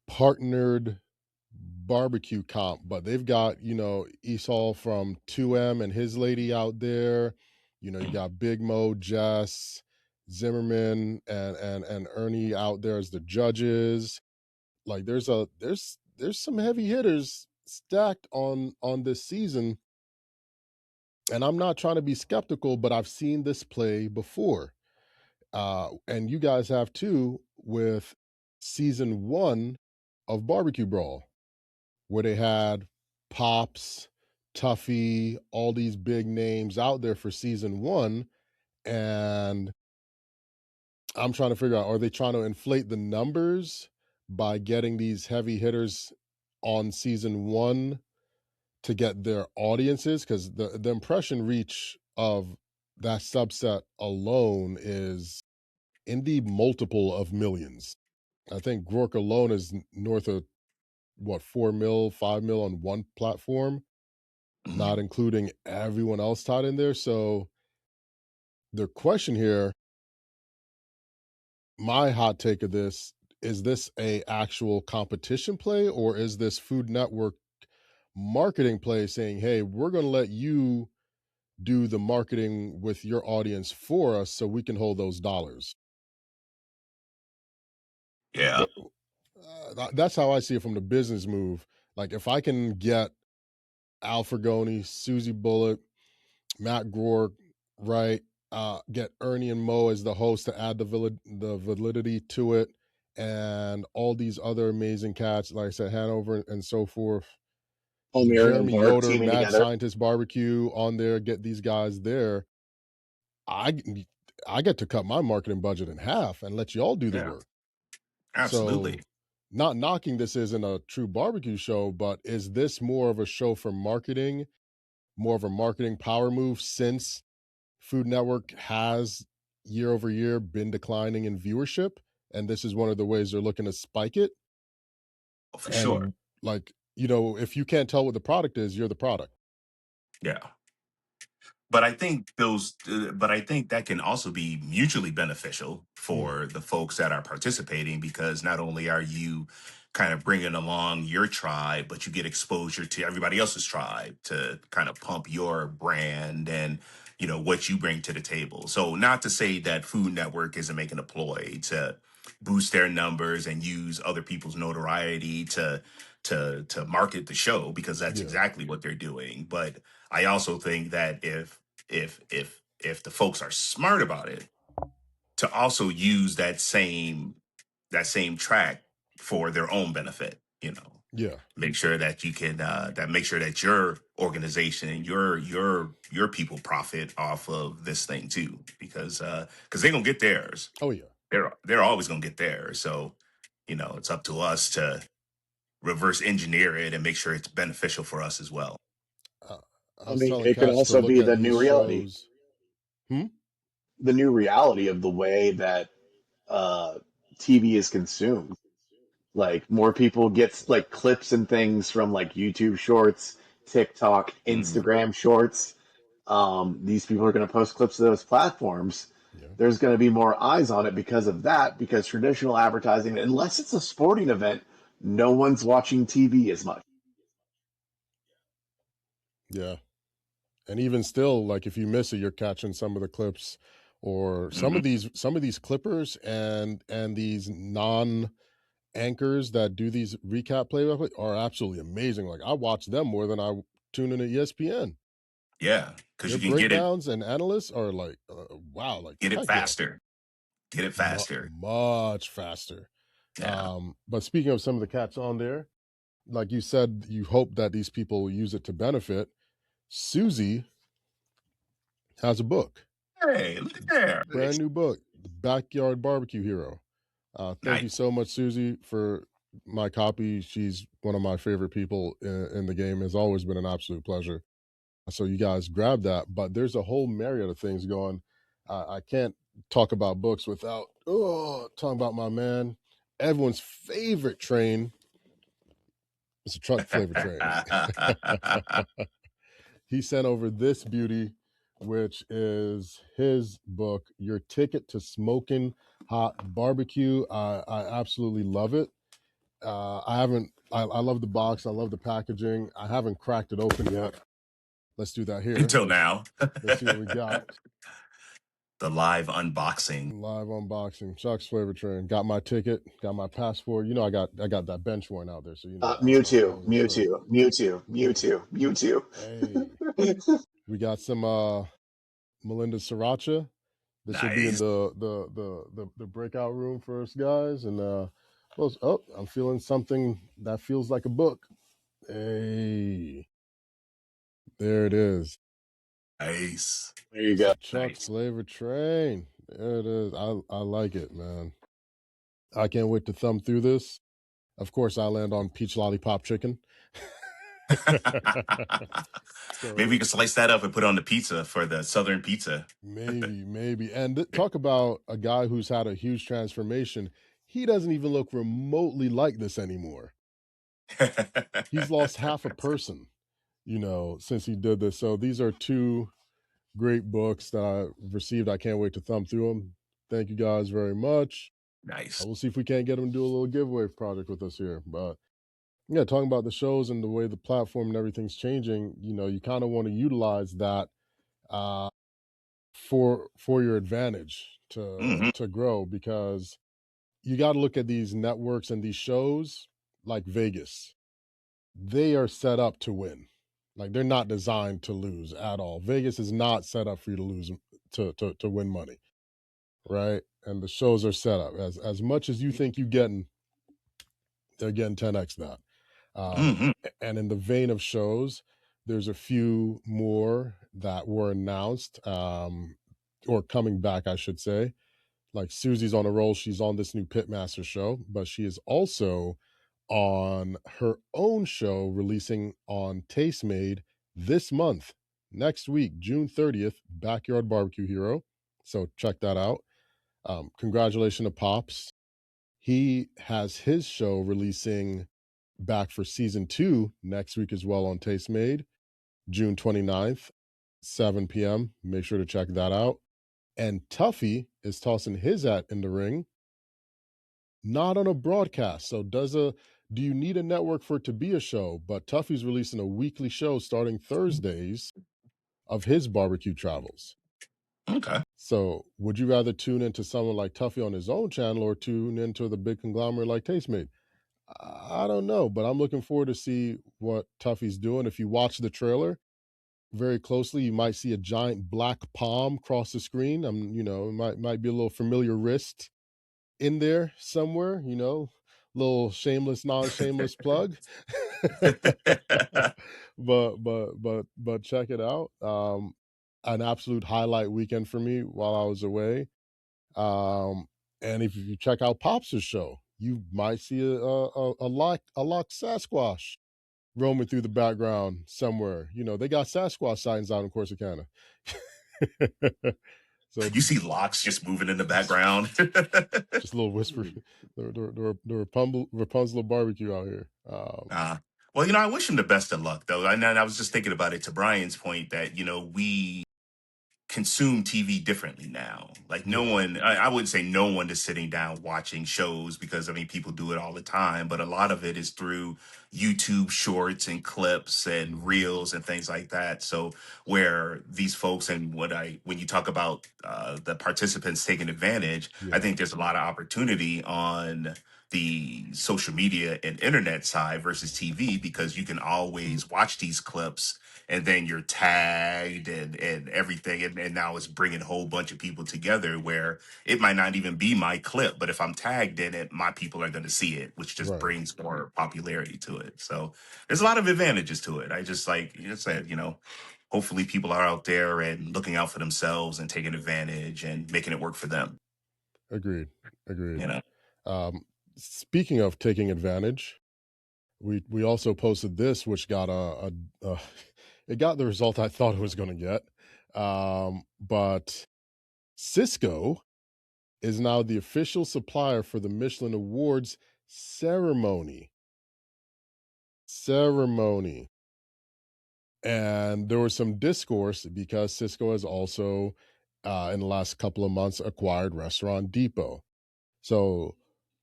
partnered barbecue comp, but they've got, Esau from 2M and his lady out there. You got Big Mo, Jess, Zimmerman, and Ernie out there as the judges. Like there's some heavy hitters stacked on this season. And I'm not trying to be skeptical, but I've seen this play before. And you guys have too with season 1 of Barbecue Brawl, where they had Pops, Tuffy, all these big names out there for season 1. And I'm trying to figure out, are they trying to inflate the numbers by getting these heavy hitters on season 1 to get their audiences? Because the impression reach of that subset alone is in the multiple of millions. I think Grok alone is north of what, 4 mil, 5 mil on one platform, not including everyone else tied in there. So the question here, my hot take of this, is this a actual competition play, or is this Food Network marketing play saying, hey, we're going to let you do the marketing with your audience for us so we can hold those dollars? Yeah. That's how I see it from the business move. Like if I can get Al Fragoni, Susie Bullock, Matt Groark, right? Get Ernie and Mo as the host to add the validity to it, and all these other amazing cats, like I said, Hanover and so forth. O'Meara and Jeremy Mark Yoder, teaming Mad together. Scientist Barbecue on there. Get these guys there. I I get to cut my marketing budget in half and let y'all do the Yeah. work. Absolutely. So, not knocking this isn't a true barbecue show, but is this more of a show for marketing, more of a marketing power move since Food Network has year over year been declining in viewership, and this is one of the ways they're looking to spike it? Oh, for sure. And like, if you can't tell what the product is, you're the product. Yeah. But I think that can also be mutually beneficial Mm, for the folks that are participating, because not only are you kind of bringing along your tribe, but you get exposure to everybody else's tribe to kind of pump your brand and what you bring to the table. So not to say that Food Network isn't making a ploy to boost their numbers and use other people's notoriety to market the show, because that's yeah, exactly what they're doing. But I also think that if the folks are smart about it, to also use that same track for their own benefit, yeah. make sure that you can make sure that your organization and your people profit off of this thing too, because they're gonna get theirs. Oh yeah. They're always gonna get theirs. So it's up to us to reverse engineer it and make sure it's beneficial for us as well. I I was mean, telling it could Cash to also look be at the these new reality, shows. Hmm? the new reality of the way that uh, TV is consumed. Like more people get like clips and things from like YouTube Shorts, TikTok, Mhm. Instagram Shorts. These people are going to post clips to those platforms. Yeah. There's going to be more eyes on it because of that. Because traditional advertising, unless it's a sporting event, no one's watching TV as much. Yeah. And even still, like if you miss it, you're catching some of the clips or some of these clippers and these non anchors that do these recap play are absolutely amazing. Like I watch them more than I tune in at ESPN. Yeah, because Their you can get it breakdowns and analysts are like, wow, like heck yeah, faster. Get it faster. much faster. Yeah. But speaking of some of the cats on there, like you said, you hope that these people use it to benefit. Susie has a book, Hey, look at there. brand new book, The Backyard Barbecue Hero. Thank you Nice. so much, Susie, for my copy. She's one of my favorite people in the game. Has always been an absolute pleasure. So you guys grab that. But there's a whole myriad of things going. I can't talk about books without talking about my man, everyone's favorite train. It's a truck flavor train. He sent over this beauty, which is his book, Your Ticket to Smoking Hot Barbecue. I absolutely love it. I love the box. I love the packaging. I haven't cracked it open yet. Let's do that here. Until now. Let's see what we got. The live unboxing. Live unboxing. Chuck's Flavor Train. Got my ticket. Got my passport. You know, I got that bench warrant out there. So you know. Mewtwo. Hey, we got some Melinda Sriracha. This will be in Nice. the breakout room for us guys. And I'm feeling something that feels like a book. Hey, there it is. Nice. There you go. Chuck's Flavor Train. There it is. I like it, man. I can't wait to thumb through this. Of course, I land on peach lollipop chicken. So, maybe we can slice that up and put it on the pizza for the Southern pizza. Maybe. And talk about a guy who's had a huge transformation. He doesn't even look remotely like this anymore. He's lost half a person, since he did this. So these are two great books that I received. I can't wait to thumb through them. Thank you guys very much. Nice. We'll see if we can't get him to do a little giveaway project with us here. But yeah, talking about the shows and the way the platform and everything's changing, you kind of want to utilize that for your advantage to grow, because you got to look at these networks and these shows like Vegas. They are set up to win. Like they're not designed to lose at all. Vegas is not set up for you to lose to win money, right? And the shows are set up as much as you think you're getting, they're getting 10x that. And in the vein of shows, there's a few more that were announced or coming back, I should say. Like Susie's on a roll. She's on this new Pitmasters show, but she is also on her own show releasing on Tastemade this month, next week, June 30th, Backyard Barbecue Hero. So check that out. Congratulations to Pops. He has his show releasing back for season 2 next week as well on Tastemade, June 29th, 7 p.m. Make sure to check that out. And Tuffy is tossing his hat in the ring, not on a broadcast. So do you need a network for it to be a show? But Tuffy's releasing a weekly show starting Thursdays of his barbecue travels. Okay. So would you rather tune into someone like Tuffy on his own channel or tune into the big conglomerate like Tastemade? I don't know, but I'm looking forward to see what Tuffy's doing. If you watch the trailer very closely, you might see a giant black palm cross the screen. It might be a little familiar wrist in there somewhere, little shameless, non-shameless plug. but check it out. An absolute highlight weekend for me while I was away. And if you check out Pops' show, you might see a lock Sasquatch roaming through the background somewhere. They got Sasquatch sightings out in Corsicana. So you see locks just moving in the background. Just a little whisper. The Rapunzel barbecue out here. Well, I wish him the best of luck, though. And I was just thinking about it to Brian's point that, we consume TV differently now. Like no one, I wouldn't say no one is sitting down watching shows because I mean people do it all the time, but a lot of it is through YouTube shorts and clips and reels and things like that. So where these folks and when you talk about the participants taking advantage, I Yeah. think there's a lot of opportunity on the social media and internet side versus TV because you can always watch these clips and then you're tagged and everything and now it's bringing a whole bunch of people together where it might not even be my clip, but if I'm tagged in it, my people are going to see it, which just Right. brings more popularity to it. So there's a lot of advantages to it. I just like you said, hopefully people are out there and looking out for themselves and taking advantage and making it work for them. Agreed. you know Speaking of taking advantage, we also posted this, which got it got the result I thought it was going to get. But Cisco is now the official supplier for the Michelin Awards ceremony. And there was some discourse because Cisco has also, in the last couple of months, acquired Restaurant Depot. So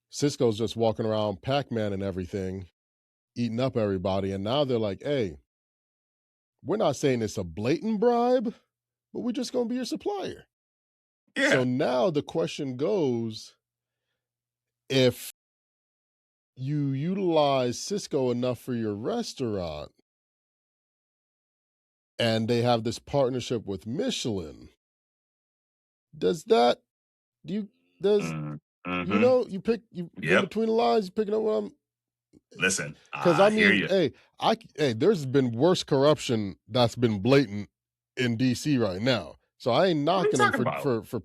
Cisco's just walking around Pac-Man and everything, eating up everybody. And now they're like, hey, we're not saying it's a blatant bribe, but we're just going to be your supplier. yeah. So now the question goes, if you utilize Cisco enough for your restaurant and they have this partnership with Michelin, does that, do you, does, you Mm-hmm. know, you in Yep. between the lines, you picking up what I'm, Listen, because I I hear mean, you. hey, there's been worse corruption that's been blatant in DC right now. So I ain't What are you knocking them talking about? for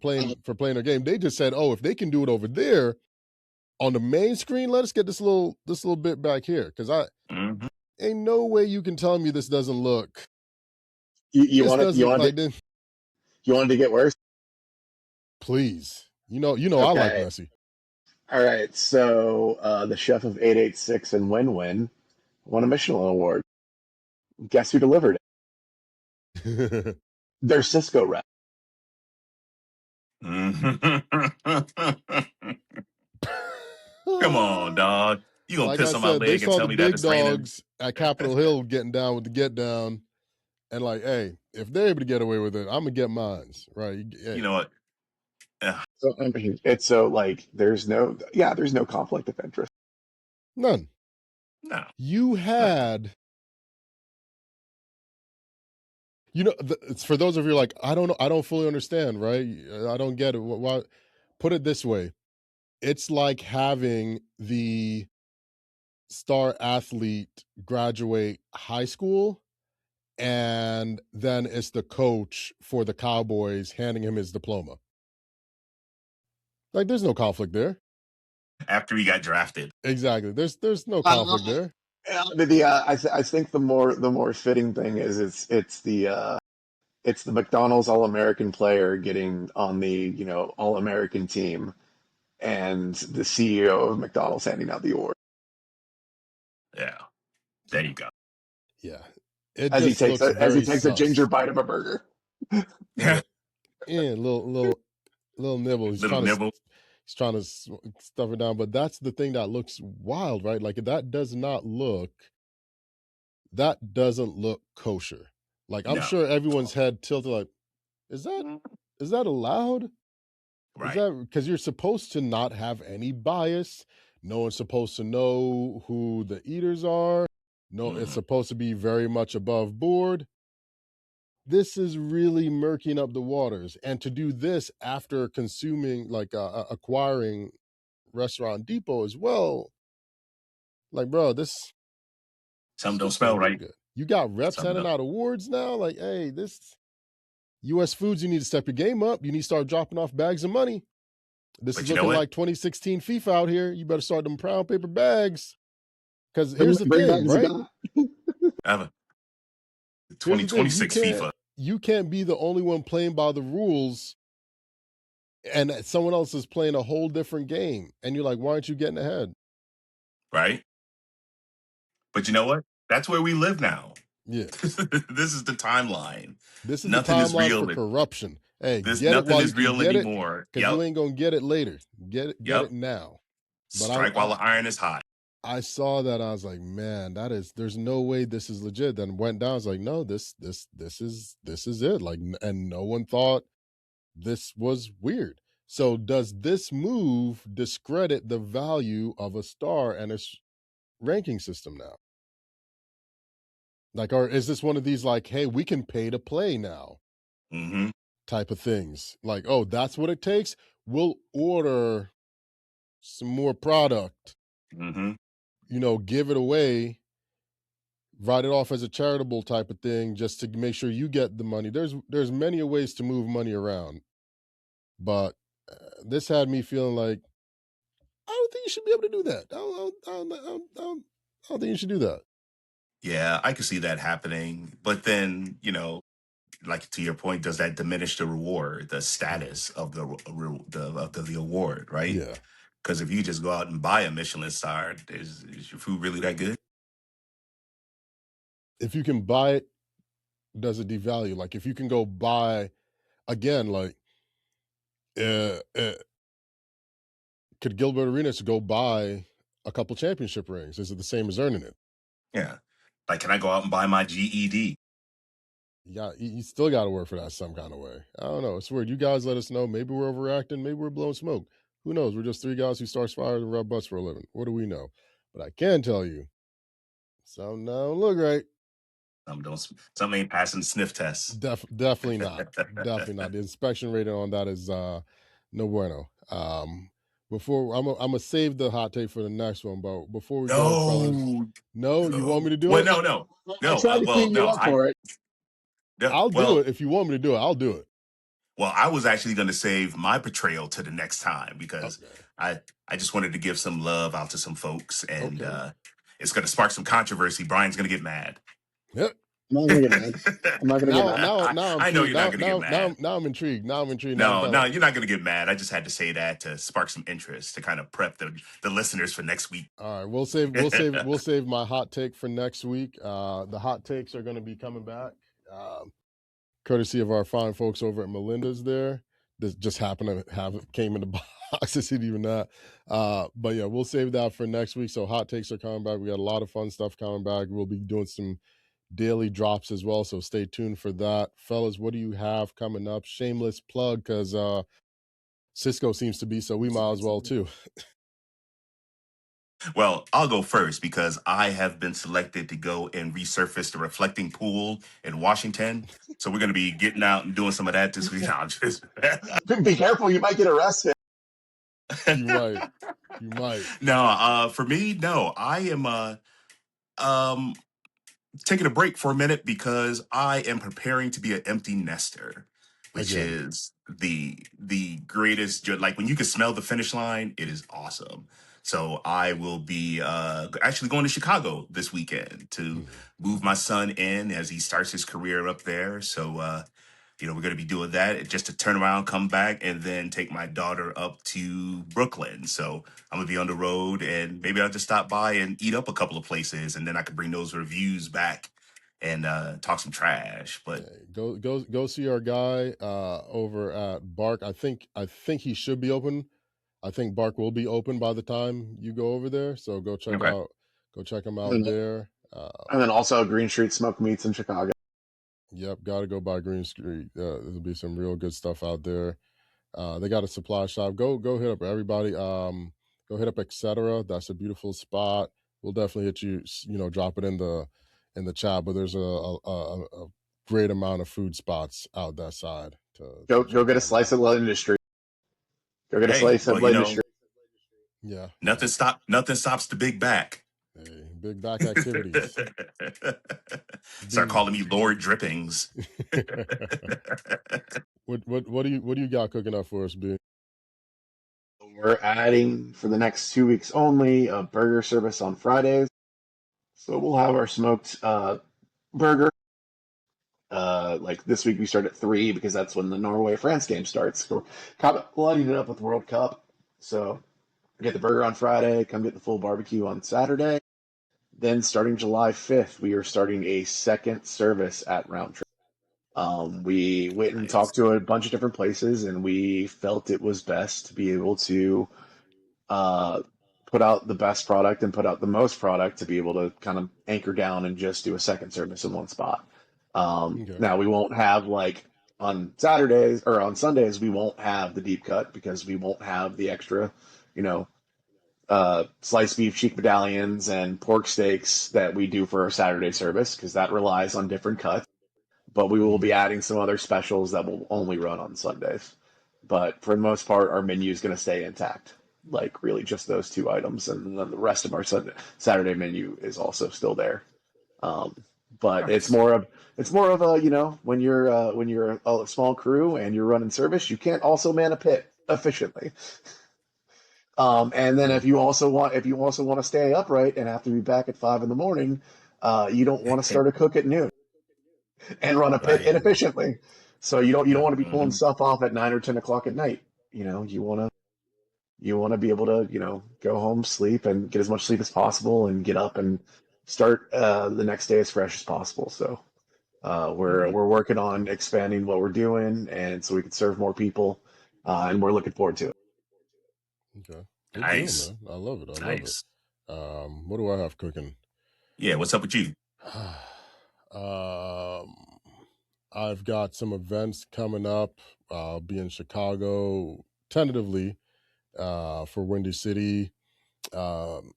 playing their game. They just said, oh, if they can do it over there on the main screen, let us get this little bit back here. Because Mm-hmm. ain't no way you can tell me this doesn't look. You This want it? doesn't like this. You wanted to get worse? Please, I like Okay. messy. All right. So the chef of 886 and Win Win won a Michelin award. Guess who delivered it? Their Cisco rep. Come on, dog. You gonna Like I piss on my said, they leg and saw tell the me that big it's raining? dogs at Capitol Hill getting down with the get down, and like, hey, if they're able to get away with it, I'm gonna get mines, right? Hey. You know what? So it's so like there's no conflict of interest. None. No. You had, it's for those of you like, I don't know, I don't fully understand, right? I don't get it. Why? Put it this way: it's like having the star athlete graduate high school, and then it's the coach for the Cowboys handing him his diploma. Like, there's no conflict there. After he got drafted. Exactly. There's no conflict there. I think the more fitting thing is it's the McDonald's All American player getting on the All American team, and the CEO of McDonald's handing out the award Yeah. There you go. Yeah. It as he just takes looks very a ginger sus. bite of a burger. Yeah. Yeah, little nibble. Little nibble. He's trying to stuff it down, but that's the thing that looks wild, right? Like that doesn't look kosher. Like I'm No. sure everyone's head tilted like, is that allowed? Is Right. that because you're supposed to not have any bias? No one's supposed to know who the eaters are. No, it's supposed to be very much above board. This is really murking up the waters. And to do this after consuming, like acquiring Restaurant Depot as well, like, bro, this Something don't just smell don't look right. good. You got reps Something handing don't. out awards now. Like, hey, this US Foods, you need to step your game up. You need to start dropping off bags of money. This is But you know looking what? like 2016 FIFA out here. You better start them brown paper bags. Because Bring here's the back thing, right? I have a Here's the thing. 2026 FIFA. You can't be the only one playing by the rules and someone else is playing a whole different game. And you're like, why aren't you getting ahead? Right? But you know what? That's where we live now. Yeah. This is the timeline. This is the Nothing is timeline for real. corruption. Hey, This get it nothing while you is can real get it, anymore. because you Yep. ain't gonna get it later. Get it Yep. now. But Strike while the iron is hot. I saw that, I was like, man, there's no way this is legit. Then went down, I was like, no, this is it. Like, and no one thought this was weird. So does this move discredit the value of a star and its ranking system now? Like, or is this one of these like, hey, we can pay to play now Mm-hmm. type of things? Like, oh, that's what it takes? We'll order some more product, Mm-hmm. give it away, write it off as a charitable type of thing just to make sure you get the money. There's many ways to move money around, but this had me feeling like I don't think you should be able to do that. I don't think you should do that. Yeah, I can see that happening. But then, like to your point, does that diminish the reward, the status of the award, right? Yeah. Because if you just go out and buy a Michelin star, is your food really that good? If you can buy it, does it devalue? Like if you can go buy again, like uh, uh, could Gilbert Arenas go buy a couple championship rings? Is it the same as earning it? Yeah. Like, can I go out and buy my GED? Yeah, you still got to work for that some kind of way. I don't know. It's weird. You guys let us know. Maybe we're overreacting. Maybe we're blowing smoke. Who knows? We're just three guys who start fires and rub butts for a living. What do we know? But I can tell you, something don't look right. Something ain't passing sniff tests. Definitely not. Definitely not. The inspection rating on that is no bueno. Before I'm gonna save the hot take for the next one, but before we go, fellas, No, you want me to do well, it? I tried to clean you up for it. I'll do it if you want me to do it. I'll do it. Well, I was actually going to save my portrayal to the next time because Okay. I just wanted to give some love out to some folks, and Okay. it's going to spark some controversy. Brian's going to get mad. Yep. I'm not gonna get mad. I'm not gonna get mad. Now I'm I know intrigued. you're not going to get mad. Now I'm intrigued. Now I'm intrigued. No, you're not going to get mad. I just had to say that to spark some interest to kind of prep the listeners for next week. All right, we'll save my hot take for next week. The hot takes are going to be coming back, courtesy of our fine folks over at Melinda's. There, this just happened to have it came in the box. I didn't even that. But yeah, we'll save that for next week. So hot takes are coming back. We got a lot of fun stuff coming back. We'll be doing some daily drops as well, so stay tuned for that. Fellas, what do you have coming up? Shameless plug, because Cisco seems to be, so we might as well too. Well, I'll go first because I have been selected to go and resurface the reflecting pool in Washington. So we're going to be getting out and doing some of that this week. Be careful, you might get arrested. You might. No, for me, no. I am um taking a break for a minute because I am preparing to be an empty nester, which Again. is the greatest. Like when you can smell the finish line, it is awesome. So I will be actually going to Chicago this weekend to move my son in as he starts his career up there. So we're going to be doing that just to turn around, come back, and then take my daughter up to Brooklyn. So I'm going to be on the road, and maybe I'll just stop by and eat up a couple of places, and then I can bring those reviews back and talk some trash. But go see our guy over at Bark. I think he should be open. I think Bark will be open by the time you go over there. So go check him out there. And then also Green Street Smoke Meats in Chicago. Yep, got to go by Green Street. There'll be some real good stuff out there. They got a supply shop. Go hit up everybody. Go hit up etc. That's a beautiful spot. We'll definitely hit you. Drop it in the chat. But there's a great amount of food spots out that side. Go get a slice of Blood Industry. Go get a slice of Blood Industry. Yeah. Nothing stops the big back. Hey, big back activities. Start calling me Lord Drippings. What do you got cooking up for us, B? We're adding for the next 2 weeks only a burger service on Fridays. So we'll have our smoked burger. Like this week we start at 3 because that's when the Norway-France game starts. We're lighting it up with World Cup. So get the burger on Friday, come get the full barbecue on Saturday. then starting July 5th, we are starting a second service at Roundtree. We went and Nice. talked to a bunch of different places, and we felt it was best to be able to uh, put out the best product and put out the most product to be able to kind of anchor down and just do a second service in one spot. Okay. Now we won't have like on Saturdays or on Sundays, we won't have the deep cut because we won't have the extra, you know, sliced beef cheek medallions and pork steaks that we do for our Saturday service because that relies on different cuts. But we will Mm-hmm. be adding some other specials that will only run on Sundays. But for the most part, our menu is going to stay intact. Like really, just those two items, and then the rest of our Saturday menu is also still there. Um, but Nice. it's more of a when you're a small crew and you're running service, you can't also man a pit efficiently. And then Yeah. if you also want to stay upright and have to be back at 5 in the morning, you don't want to start a cook at noon and run a pit Right. inefficiently. So you don't want to be pulling Mhm. stuff off at 9 or 10 o'clock at night. You want to be able to go home, sleep, and get as much sleep as possible, and get up and start the next day as fresh as possible. So Mhm. we're working Okay. on expanding what we're doing, and so we can serve more people, and we're looking forward to it. Okay. Good deal, Nice. man. I love it. I love it. Nice. What do I have cooking? Yeah, what's up with you? um, I've got some events coming up. I'll be in Chicago tentatively for Windy City. Um,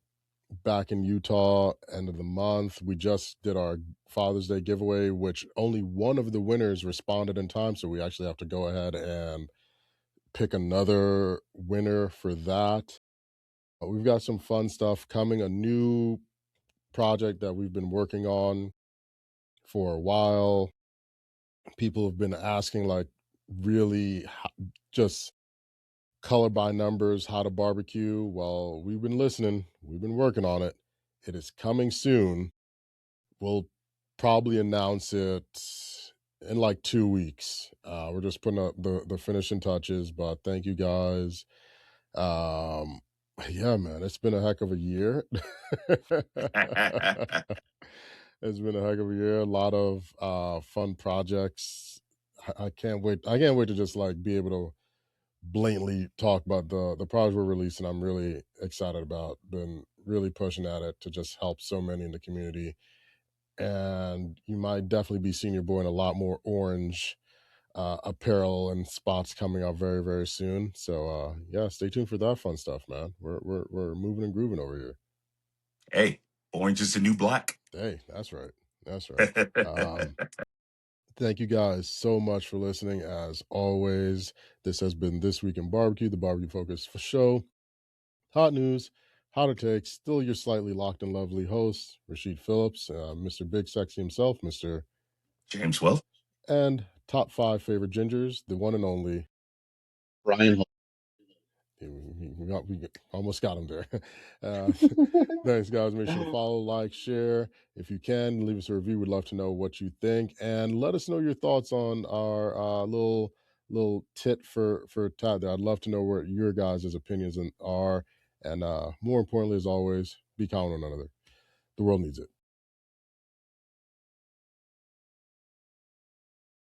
Back in Utah, end of the month. We just did our Father's Day giveaway, which only one of the winners responded in time. So we actually have to go ahead and pick another winner for that. We've got some fun stuff coming, a new project that we've been working on for a while. People have been asking, like, really just color by numbers how to barbecue. Well, we've been listening, we've been working on it. It is coming soon. We'll probably announce it in like 2 weeks. We're just putting up the finishing touches, but thank you guys. Um, yeah, man, it's been a heck of a year. It's been a heck of a year. A lot of fun projects. I can't wait. I can't wait to just like be able to blatantly talk about the projects we're releasing. I'm really excited about. Been really pushing at it to just help so many in the community. And you might definitely be seeing your boy in a lot more orange apparel and spots coming out very, very soon. So yeah, stay tuned for that fun stuff, man. We're moving and grooving over here. Hey, orange is the new black. Hey, that's right. That's right. Thank you guys so much for listening. As always, this has been This Week in Barbecue, the barbecue focus for show. Hot news, hotter takes, still your slightly locked and lovely host, Rasheed Philips, Mr. Big Sexy himself, Mr. James Welch. And top 5 favorite gingers, the one and only. Bryan Hull. We almost got him there. Thanks, guys. Make sure to follow, like, share. If you can, leave us a review. We'd love to know what you think, and let us know your thoughts on our little tit for tat. I'd love to know what your guys' opinions are, and more importantly, as always, be kind on one another. The world needs it.